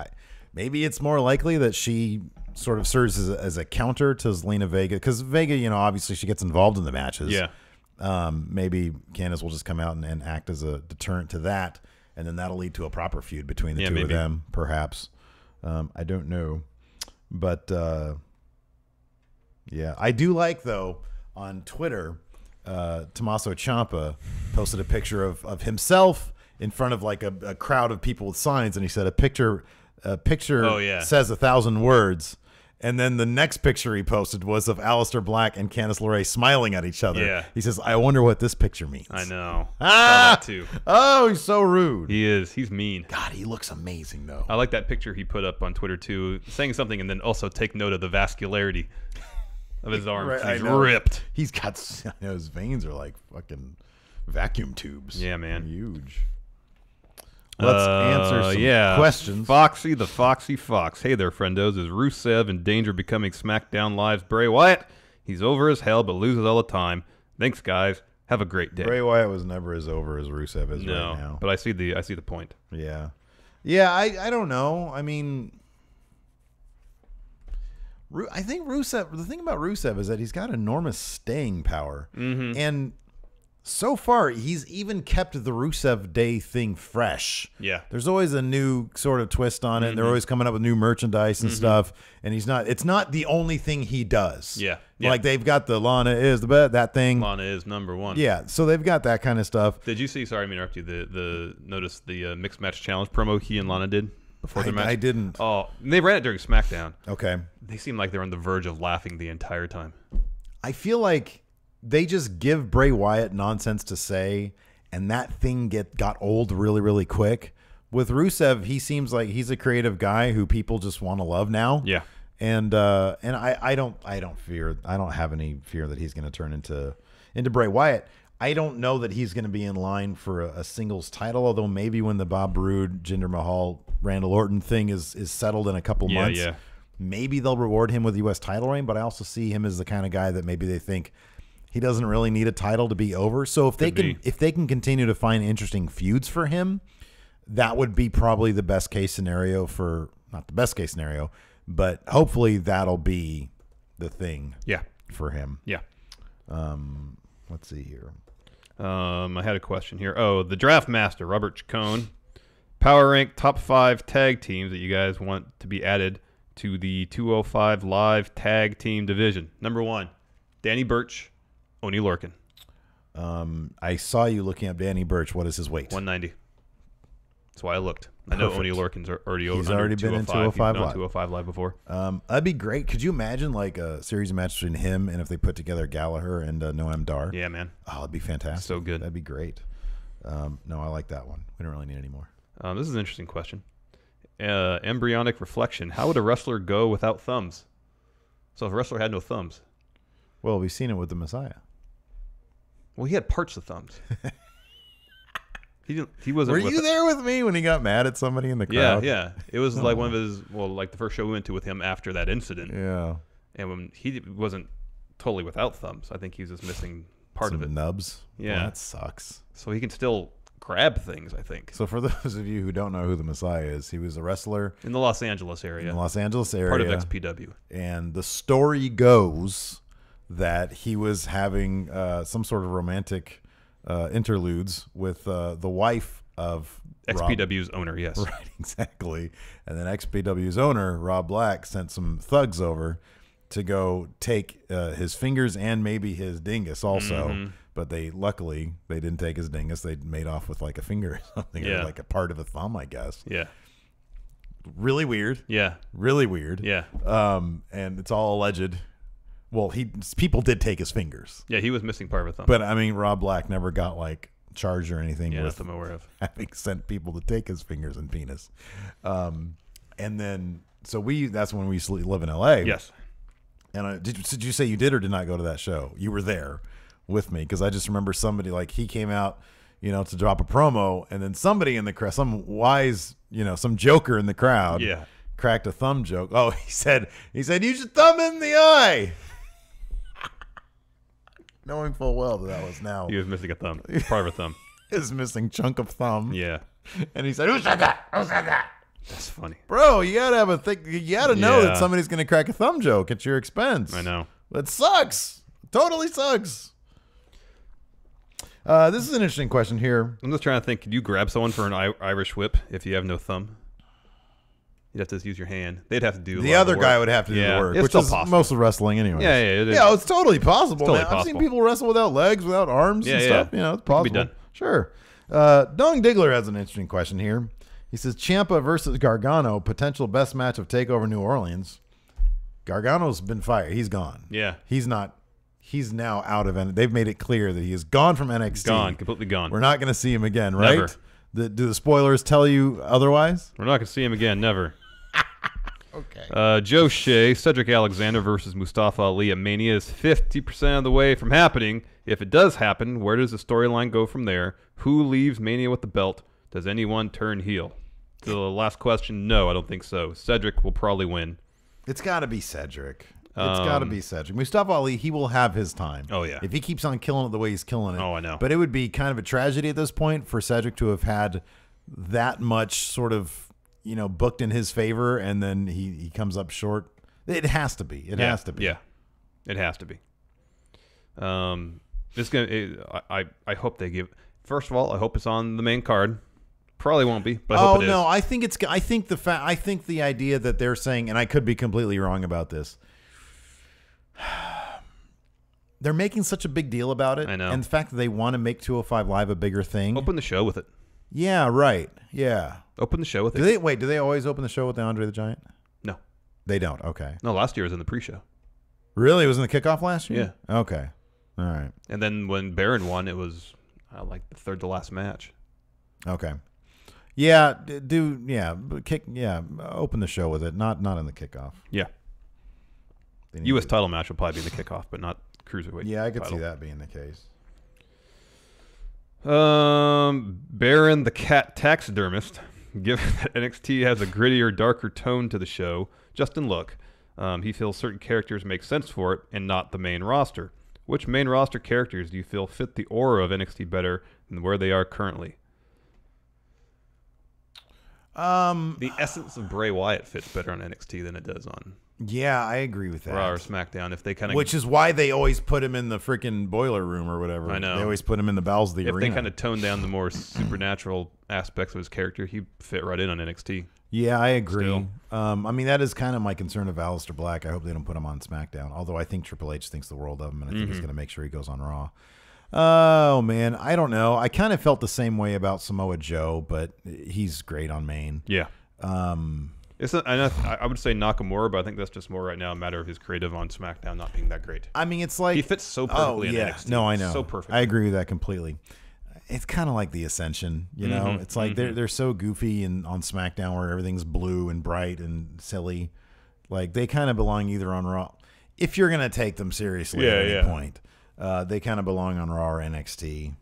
it's more likely that she sort of serves as a counter to Zelina Vega, because Vega, obviously she gets involved in the matches. Yeah. Maybe Candice will just come out and act as a deterrent to that, and then that'll lead to a proper feud between the two of them, perhaps. I don't know. But yeah, I do like, though, on Twitter, Tommaso Ciampa posted a picture of himself in front of like a crowd of people with signs, and he said a picture says 1,000 words. And then the next picture he posted was of Alistair Black and Candice LeRae smiling at each other. Yeah. He says, I wonder what this picture means. I know. Ah! That too. Oh, he's so rude. He is. He's mean. God, he looks amazing, though. I like that picture he put up on Twitter, too, saying something and then also take note of the vascularity of his arms. Right, he's ripped. He's got, his veins are like fucking vacuum tubes. Yeah, man. They're huge. Let's answer some questions. Foxy, the Foxy Fox. Hey there, friendos. Is Rusev in danger of becoming SmackDown Live's Bray Wyatt? He's over as hell, but loses all the time. Thanks, guys. Have a great day. Bray Wyatt was never as over as Rusev is right now. But I see the point. Yeah. Yeah, I don't know. I mean, I think Rusev, the thing about Rusev is that he's got enormous staying power. Mm-hmm. And so far, he's even kept the Rusev Day thing fresh. Yeah. There's always a new sort of twist on it. Mm-hmm. They're always coming up with new merchandise and stuff. And it's not the only thing he does. Yeah. Like they've got the Lana is the bet, that thing. Lana is number one. Yeah. So they've got that kind of stuff. Did you see, sorry to interrupt you, notice the mixed match challenge promo he and Lana did before their match? I didn't. Oh, they ran it during SmackDown. Okay. They seemed like they're on the verge of laughing the entire time. I feel like they just give Bray Wyatt nonsense to say, and that thing got old really, really quick. With Rusev, he seems like he's a creative guy who people just want to love now. Yeah. And I don't have any fear that he's going to turn into Bray Wyatt. I don't know that he's going to be in line for a singles title, although maybe when the Bob Roode, Jinder Mahal, Randall Orton thing is settled in a couple months, maybe they'll reward him with a U.S. title reign. But I also see him as the kind of guy that maybe they think he doesn't really need a title to be over. So if they can continue to find interesting feuds for him, that would be probably the best case scenario for, not the best case scenario, but hopefully that'll be the thing for him. Yeah. Let's see here. I had a question here. Oh, the Draft Master, Robert Chacon. Power rank top 5 tag teams that you guys want to be added to the 205 Live Tag Team Division. Number 1, Danny Burch, Oney Lorcan. I saw you looking up Danny Burch. What is his weight? 190. That's why I looked. I know Oney Lorcan's already over. He's already been in 205 Live. 205 Live before. That'd be great. Could you imagine like a series of matches between him and if they put together Gallagher and Noam Dar? Yeah, man. Oh, it'd be fantastic. So good. That'd be great. No, I like that one. We don't really need any more. This is an interesting question. Embryonic reflection. How would a wrestler go without thumbs? So if a wrestler had no thumbs. Well, we've seen it with the Messiah. Well, he had parts of thumbs. He wasn't. Were you there with me when he got mad at somebody in the crowd? Yeah. It was like one of his, like the first show we went to with him after that incident. Yeah. And when he wasn't totally without thumbs, I think he was just missing part of it. Nubs. Yeah. Well, that sucks. So he can still grab things, I think. So for those of you who don't know who the Messiah is, he was a wrestler in the Los Angeles area. Part of XPW. And the story goes that he was having some sort of romantic interludes with the wife of XPW's owner, yes. Right, exactly. And then XPW's owner, Rob Black, sent some thugs over to go take his fingers and maybe his dingus also. Mm-hmm. But luckily they didn't take his dingus. They made off with like a finger or something, or like a part of a thumb, I guess. Yeah. Really weird. Yeah. Really weird. Yeah. And it's all alleged. Well, people did take his fingers. Yeah, he was missing part of a thumb. But I mean, Rob Black never got like charged or anything with I'm aware of having sent people to take his fingers and penis. And then that's when we used to live in LA. Yes. And did you say you did or did not go to that show? You were there with me because I just remember somebody like he came out, to drop a promo, and then somebody in the crowd, some wise, some joker in the crowd, cracked a thumb joke. Oh, he said, use your thumb in the eye. Knowing full well that was now. He was missing a thumb. Part of a thumb. His missing chunk of thumb. Yeah. And he said, "Who said that? Who said that?" That's funny. Bro, you gotta have you gotta know that somebody's gonna crack a thumb joke at your expense. I know. That sucks. Totally sucks. This is an interesting question here. I'm just trying to think. Could you grab someone for an Irish whip if you have no thumb? You'd have to just use your hand. They'd have to do the other guy would have to do the work, it's which still is possible. most of wrestling anyway. Yeah, it is. Yeah, it's totally possible. Totally man. I've seen possible. people wrestle without legs, without arms and stuff. It's possible. Be done. Sure. Dung Diggler has an interesting question here. He says, Ciampa versus Gargano, potential best match of TakeOver New Orleans. Gargano's been fired. He's gone. Yeah. He's not. He's now out of NXT. They've made it clear that he is gone from NXT. Gone. Completely gone. We're not going to see him again, right? Never. Do the spoilers tell you otherwise? We're not going to see him again. Never. Okay. Joe Shea, Cedric Alexander versus Mustafa Ali at Mania is 50% of the way from happening. If it does happen, where does the storyline go from there? Who leaves Mania with the belt? Does anyone turn heel? To the last question, no, I don't think so. Cedric will probably win. It's got to be Cedric. It's got to be Cedric. Mustafa Ali, he will have his time. Oh, yeah. If he keeps on killing it the way he's killing it. Oh, I know. But it would be kind of a tragedy at this point for Cedric to have had that much sort of, booked in his favor, and then he comes up short. It has to be. It has to be. Yeah, it has to be. I hope they give. First of all, I hope it's on the main card. Probably won't be, but I hope it is. No, I think it's. I think the idea that they're saying, and I could be completely wrong about this. They're making such a big deal about it. I know. And the fact that they want to make 205 Live a bigger thing. Open the show with it. Yeah, right. Yeah. Open the show with it. Do they always open the show with the Andre the Giant? No. They don't. Okay. No, last year was in the pre-show. Really? It was in the kickoff last year? Yeah. Okay. All right. And then when Baron won, it was like the third to last match. Okay. Yeah. Open the show with it. Not in the kickoff. Yeah. U.S. title match will probably be in the kickoff, but not Cruiserweight. Yeah, I could title. see that being the case. Baron the Cat Taxidermist. Given that NXT has a grittier, darker tone to the show, Justin Look, he feels certain characters make sense for it and not the main roster. Which main roster characters do you feel fit the aura of NXT better than where they are currently? The essence of Bray Wyatt fits better on NXT than it does on Yeah, I agree with that. Raw or SmackDown. If they kind of, which is why they always put him in the freaking boiler room or whatever. I know. They always put him in the bowels of the arena. If they kind of tone down the more supernatural aspects of his character, he'd fit right in on NXT. Yeah, I agree. Still. I mean, that is kind of my concern of Alistair Black. I hope they don't put him on SmackDown. Although I think Triple H thinks the world of him, and I think he's going to make sure he goes on Raw. Oh, man. I don't know. I kind of felt the same way about Samoa Joe, but he's great on main. Yeah. I would say Nakamura, but I think that's just more right now a matter of his creative on SmackDown not being that great. I mean, it's like... He fits so perfectly in NXT. No, I know. So perfect. I agree with that completely. It's kind of like the Ascension, you know? It's like they're so goofy and on SmackDown where everything's blue and bright and silly. Like, they kind of belong either on Raw. If you're going to take them seriously at any point, they kind of belong on Raw or NXT.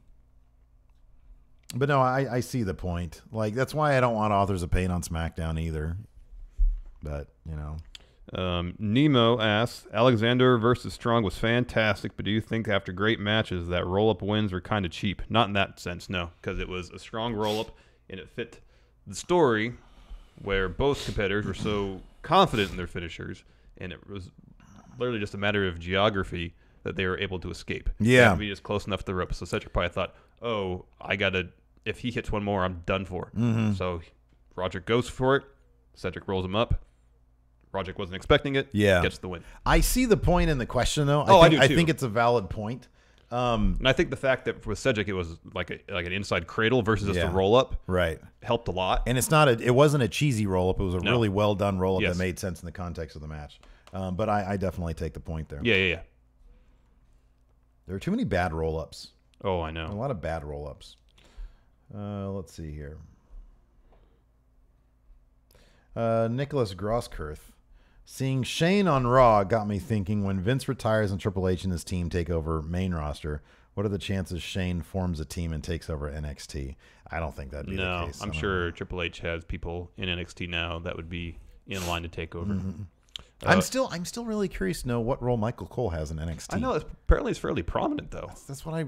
But no, I see the point. Like, that's why I don't want Authors of Pain on SmackDown either. But, you know. Nemo asks, Alexander versus Strong was fantastic, but do you think after great matches that roll-up wins were kind of cheap? Not in that sense, no, because it was a strong roll-up, and it fit the story where both competitors were so confident in their finishers, and it was literally just a matter of geography that they were able to escape. Yeah. And be just close enough to the rope. So Cedric probably thought, oh, I got to... If he hits one more, I'm done for. So Roderick goes for it. Cedric rolls him up. Roderick wasn't expecting it. Yeah. Gets the win. I see the point in the question, though. I do too. I think it's a valid point. And I think the fact that with Cedric it was like an inside cradle versus just a roll up, right, helped a lot. And it wasn't a cheesy roll up. It was a really well done roll up Yes. that made sense in the context of the match. But I definitely take the point there. Yeah. There are too many bad roll ups. Oh, I know. A lot of bad roll ups. Let's see here. Nicholas Grosskirth. Seeing Shane on Raw got me thinking, when Vince retires and Triple H and his team take over main roster, what are the chances Shane forms a team and takes over NXT? I don't think that'd be the case. No, I'm sure Triple H has people in NXT now that would be in line to take over. Mm-hmm. I'm still really curious to know what role Michael Cole has in NXT. I know apparently it's fairly prominent though. That's what I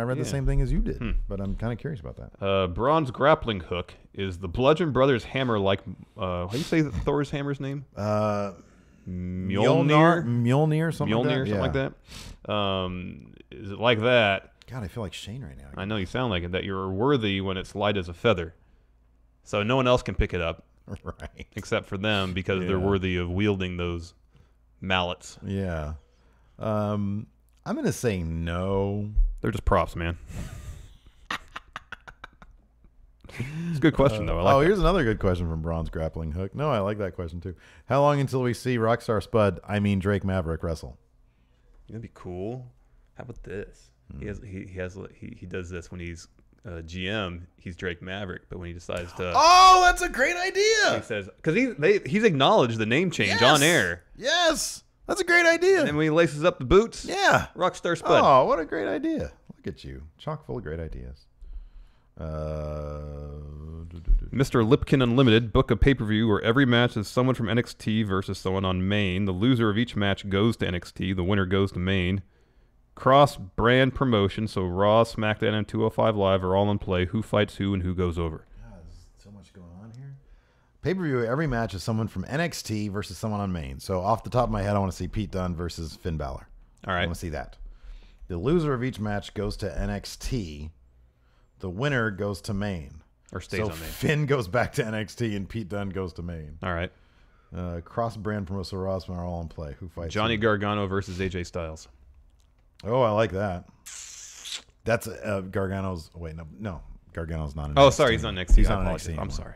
read the same thing as you did, but I'm kind of curious about that. Braun's grappling hook is the Bludgeon Brothers hammer, like how do you say Thor's hammer's name? Mjolnir, something like that. Is it like that? God, I feel like Shane right now. I know you sound like it. That you're worthy when it's light as a feather, so no one else can pick it up. Right. Except for them, because they're worthy of wielding those mallets. Yeah. I'm going to say no. They're just props, man. It's a good question, though. I like that. Here's another good question from Braun's grappling hook. No, I like that question, too. How long until we see Rockstar Spud, Drake Maverick, wrestle? That'd be cool. How about this? He does this when he's GM, he's Drake Maverick, but when he decides to, that's a great idea. He says, because he's acknowledged the name change on air. Yes, that's a great idea. And when he laces up the boots, Rockstar Spud. Oh, what a great idea! Look at you, chock full of great ideas. Mr. Lipkin Unlimited, book a pay-per-view where every match is someone from NXT versus someone on main. The loser of each match goes to NXT. The winner goes to main. Cross-brand promotion, so Raw, SmackDown, and 205 Live are all in play. Who fights who and who goes over? God, there's so much going on here. Pay-per-view, every match is someone from NXT versus someone on main. So off the top of my head, I want to see Pete Dunne versus Finn Balor. All right. I want to see that. The loser of each match goes to NXT. The winner goes to main. Or stays on main. Finn goes back to NXT and Pete Dunne goes to main. All right. Cross-brand promotion, Raw, SmackDown are all in play. Who fights Johnny who? Gargano versus AJ Styles. Oh, I like that. That's Gargano's. Wait, no, Gargano's not. Oh, sorry, he's on NXT. He's on NXT. I'm sorry.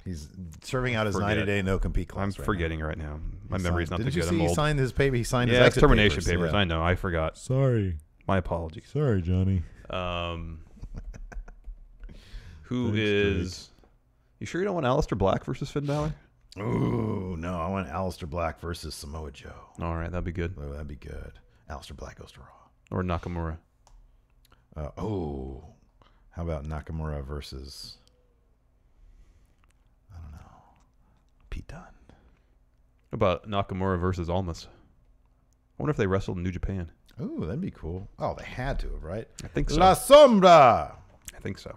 He's serving out his 90-day no compete clause. I'm forgetting right now. My memory's not too good. Did you see he signed his paper? He signed his exit termination papers. I know. I forgot. Sorry. My apologies. Sorry, Johnny. Who is? You sure you don't want Alistair Black versus Finn Balor? Ooh, no, I want Alistair Black versus Samoa Joe. All right, that'd be good. Oh, that'd be good. Alistair Black goes to Raw. Or Nakamura. How about Nakamura versus, I don't know, Pete Dunne? How about Nakamura versus Almas? I wonder if they wrestled in New Japan. Ooh, that'd be cool. Oh, they had to have, right? I think so. La Sombra! I think so.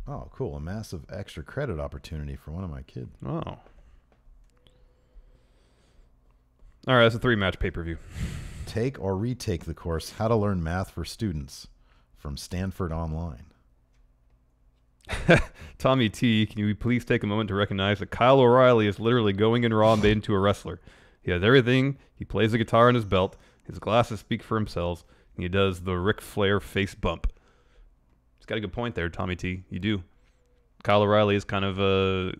Oh, cool. A massive extra credit opportunity for one of my kids. Oh. All right, that's a 3-match pay-per-view. Take or retake the course, How to Learn Math for Students from Stanford Online. Tommy T, can you please take a moment to recognize that Kyle O'Reilly is literally going in Raw and made into a wrestler. He has everything. He plays the guitar on his belt. His glasses speak for themselves. And he does the Ric Flair face bump. He's got a good point there, Tommy T. You do. Kyle O'Reilly is kind of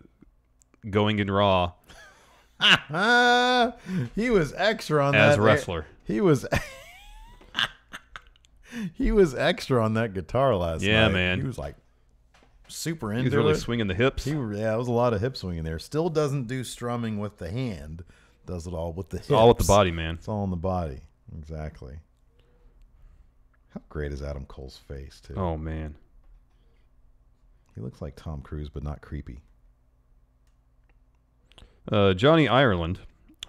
going in Raw. He was extra on that. As wrestler. He was extra on that guitar last night. Yeah, man. He was like super into it. He was really swinging the hips. It was a lot of hip swinging there. Still doesn't do strumming with the hand. Does it all with the hips. It's all with the body, man. It's all in the body. Exactly. How great is Adam Cole's face, too? Oh, man. He looks like Tom Cruise, but not creepy. Johnny Ireland.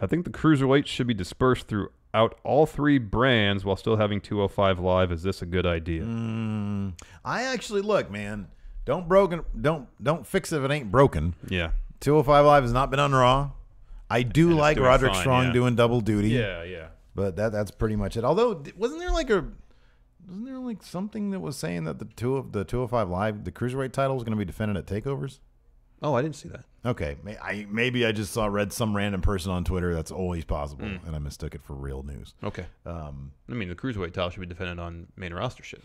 I think the Cruiserweights should be dispersed throughout all 3 brands while still having 205 Live. Is this a good idea? I actually look, man. Don't fix it if it ain't broken. Yeah. 205 Live has not been on Raw. I do like Roderick Strong doing double duty. Yeah. But that's pretty much it. Although wasn't there like something that was saying that the 205 Live, the Cruiserweight title was going to be defended at takeovers? Oh, I didn't see that. Okay, maybe I just read some random person on Twitter. That's always possible, and I mistook it for real news. Okay. I mean, the Cruiserweight title should be defended on main roster shit.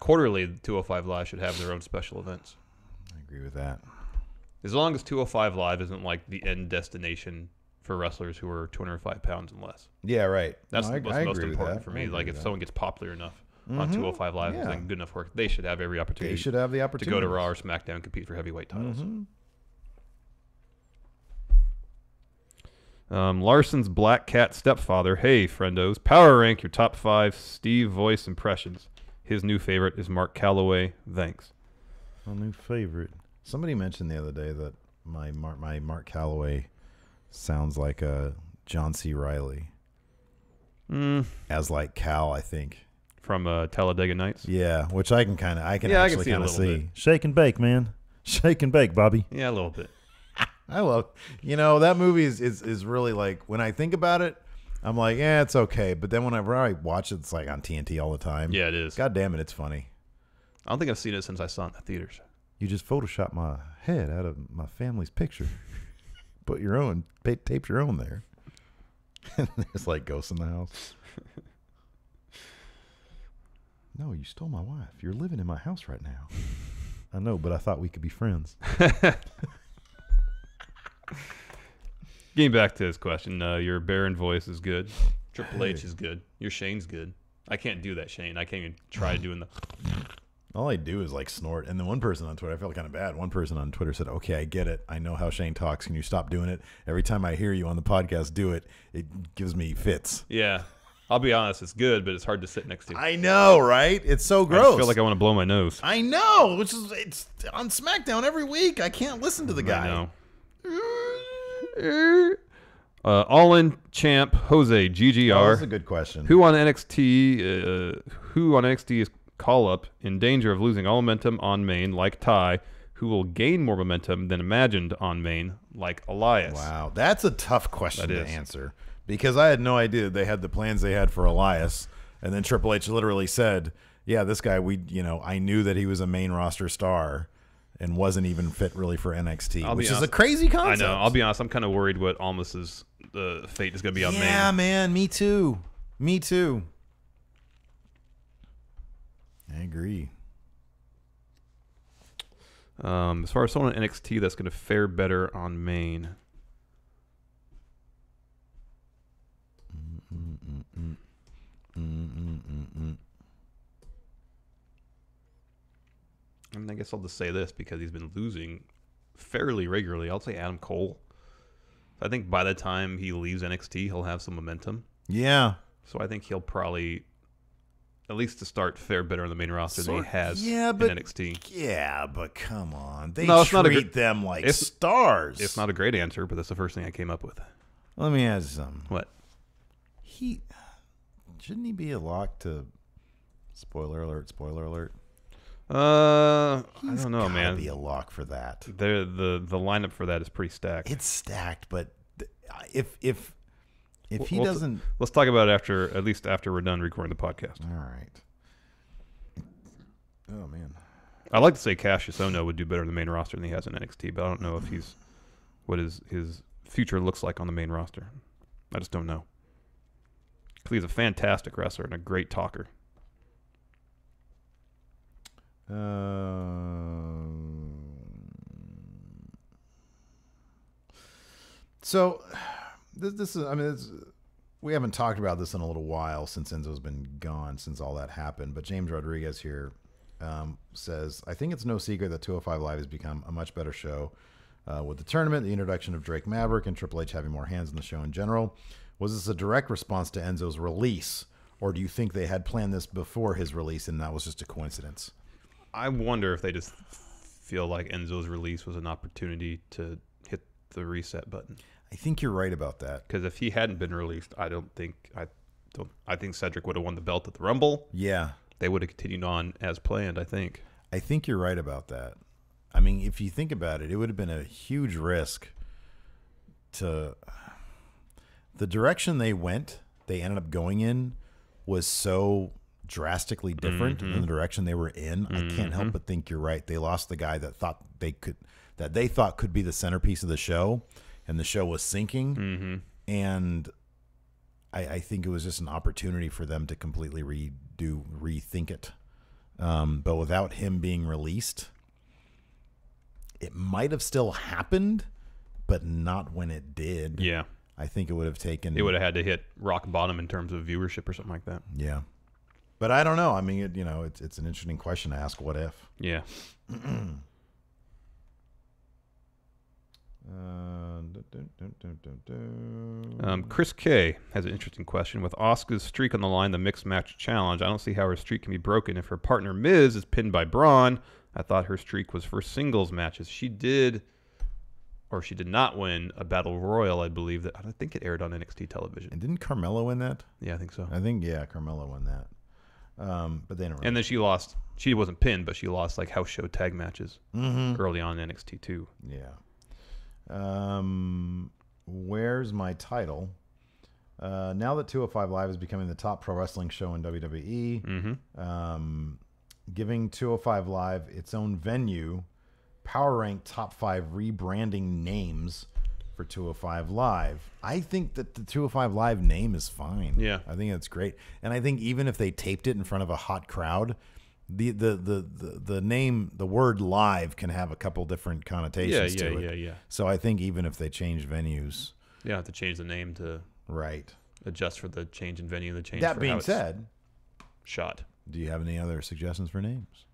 Quarterly, 205 Live should have their own special events. I agree with that. As long as 205 Live isn't like the end destination for wrestlers who are 205 pounds and less. Yeah, right. That's what's most important for me. Like, if someone gets popular enough on 205 Live and doing good enough work, they should have every opportunity. They should have the opportunity to go to Raw or SmackDown and compete for heavyweight titles. Larson's Black Cat stepfather. Hey, friendos. Power rank your top 5 Steve voice impressions. His new favorite is Mark Callaway. Thanks. A new favorite. Somebody mentioned the other day that my Mark Callaway sounds like a John C. Reilly. As like Cal, I think. From Talladega Nights? Yeah, which I can actually kind of see. Bit. Shake and bake, man. Shake and bake, Bobby. Yeah, a little bit. I love, that movie is really like, when I think about it, I'm like, yeah, it's okay. But then whenever I watch it, it's like on TNT all the time. Yeah, it is. God damn it, it's funny. I don't think I've seen it since I saw it in the theaters. You just photoshopped my head out of my family's picture. Put your own, taped your own there. And there's like ghosts in the house. No, you stole my wife. You're living in my house right now. I know, but I thought we could be friends. Getting back to this question, your Baron voice is good. Triple H is good. Your Shane's good. I can't do that, Shane. I can't even try doing the... All I do is like snort. And then one person on Twitter, I felt kind of bad. One person on Twitter said, okay, I get it. I know how Shane talks. Can you stop doing it? Every time I hear you on the podcast do it, it gives me fits. Yeah. I'll be honest, it's good, but it's hard to sit next to. I know, right? It's so gross. I feel like I want to blow my nose. I know, it's on SmackDown every week. I can't listen to the guy. I know. All in champ Jose GGR. Oh, that's a good question. Who on NXT is call up in danger of losing all momentum on main like Ty? Who will gain more momentum than imagined on main like Elias? Wow, that's a tough question to answer. Because I had no idea they had the plans they had for Elias, and then Triple H literally said, "Yeah, this guy, I knew that he was a main roster star, and wasn't even fit really for NXT, which is a crazy concept." I know. I'll be honest. I'm kind of worried what Almas's fate is going to be on main. Yeah, man. Me too. Me too. I agree. As far as someone in NXT that's going to fare better on main. I mean, I guess I'll just say this because he's been losing fairly regularly. I'll say Adam Cole. I think by the time he leaves NXT, he'll have some momentum. Yeah. So I think he'll probably, at least to start, fare better on the main roster than he has in NXT. Yeah, but come on. They treat them like stars. It's not a great answer, but that's the first thing I came up with. Let me ask you something. What? Shouldn't he be a lock to spoiler alert? I don't know, man. Be a lock for that. The lineup for that is pretty stacked. It's stacked, but if he doesn't, let's talk about it at least after we're done recording the podcast. All right. Oh man, I'd like to say Cassius Ono would do better in the main roster than he has in NXT, but I don't know if what his future looks like on the main roster. I just don't know. He's a fantastic wrestler and a great talker. So this is, I mean, we haven't talked about this in a little while since Enzo's been gone, since all that happened. But James Rodriguez here says, I think it's no secret that 205 Live has become a much better show with the tournament, the introduction of Drake Maverick, and Triple H having more hands in the show in general. Was this a direct response to Enzo's release, or do you think they had planned this before his release and that was just a coincidence? I wonder if they just feel like Enzo's release was an opportunity to hit the reset button. I think you're right about that. Because if he hadn't been released, I think Cedric would have won the belt at the Rumble. Yeah. They would have continued on as planned, I think. I think you're right about that. I mean, if you think about it, it would have been a huge risk to... The direction they ended up going in was so drastically different than the direction they were in. I can't help but think you're right. They lost the guy that they thought could be the centerpiece of the show, and the show was sinking. And I think it was just an opportunity for them to completely rethink it. But without him being released, it might have still happened, but not when it did. Yeah. I think it would have taken... It would have had to hit rock bottom in terms of viewership or something like that. Yeah. But I don't know. I mean, it's an interesting question to ask. What if? Yeah. Chris K has an interesting question. With Asuka's streak on the line, the mixed match challenge, I don't see how her streak can be broken if her partner Miz is pinned by Braun. I thought her streak was for singles matches. She did not win a battle royal, I believe. I think it aired on NXT television. And didn't Carmella win that? Yeah, I think so. I think, Carmella won that. But they don't. And then she lost. She wasn't pinned, but she lost like house show tag matches early on in NXT too. Yeah. Where's my title? Now that 205 Live is becoming the top pro wrestling show in WWE, giving 205 Live its own venue, Power Rank top 5 rebranding names for 205 Live. I think that the 205 Live name is fine. Yeah. I think that's great. And I think even if they taped it in front of a hot crowd, the name, the word live can have a couple different connotations to it. Yeah. So I think even if they change venues, You don't have to change the name to adjust for the change in venue, the change. That for being how it's said, shot. Do you have any other suggestions for names?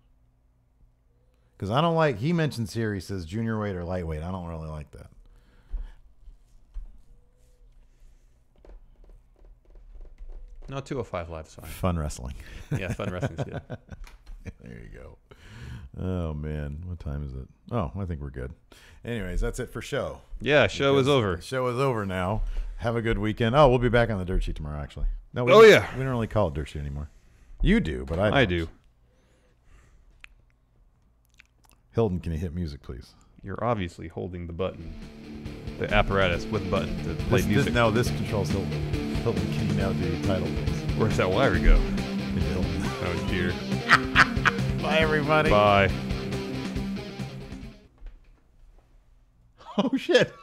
Because I don't like. He mentions here. He says junior weight or lightweight. I don't really like that. No, 205 Live is fine. Fun wrestling. Yeah, fun wrestling's good. There you go. Oh, man. What time is it? Oh, I think we're good. Anyways, that's it for show. Yeah, show is over. The show is over now. Have a good weekend. Oh, we'll be back on the Dirt Sheet tomorrow, actually. No, we we don't really call it Dirt Sheet anymore. You do, but I don't. I do. Hilton, can you hit music, please? You're obviously holding the button, the apparatus with the button to play music. This controls Hilton. Hilton, can you now do your title, please? Where's that wire go? Hilton. Oh, dear. Bye, everybody. Bye. Oh, shit.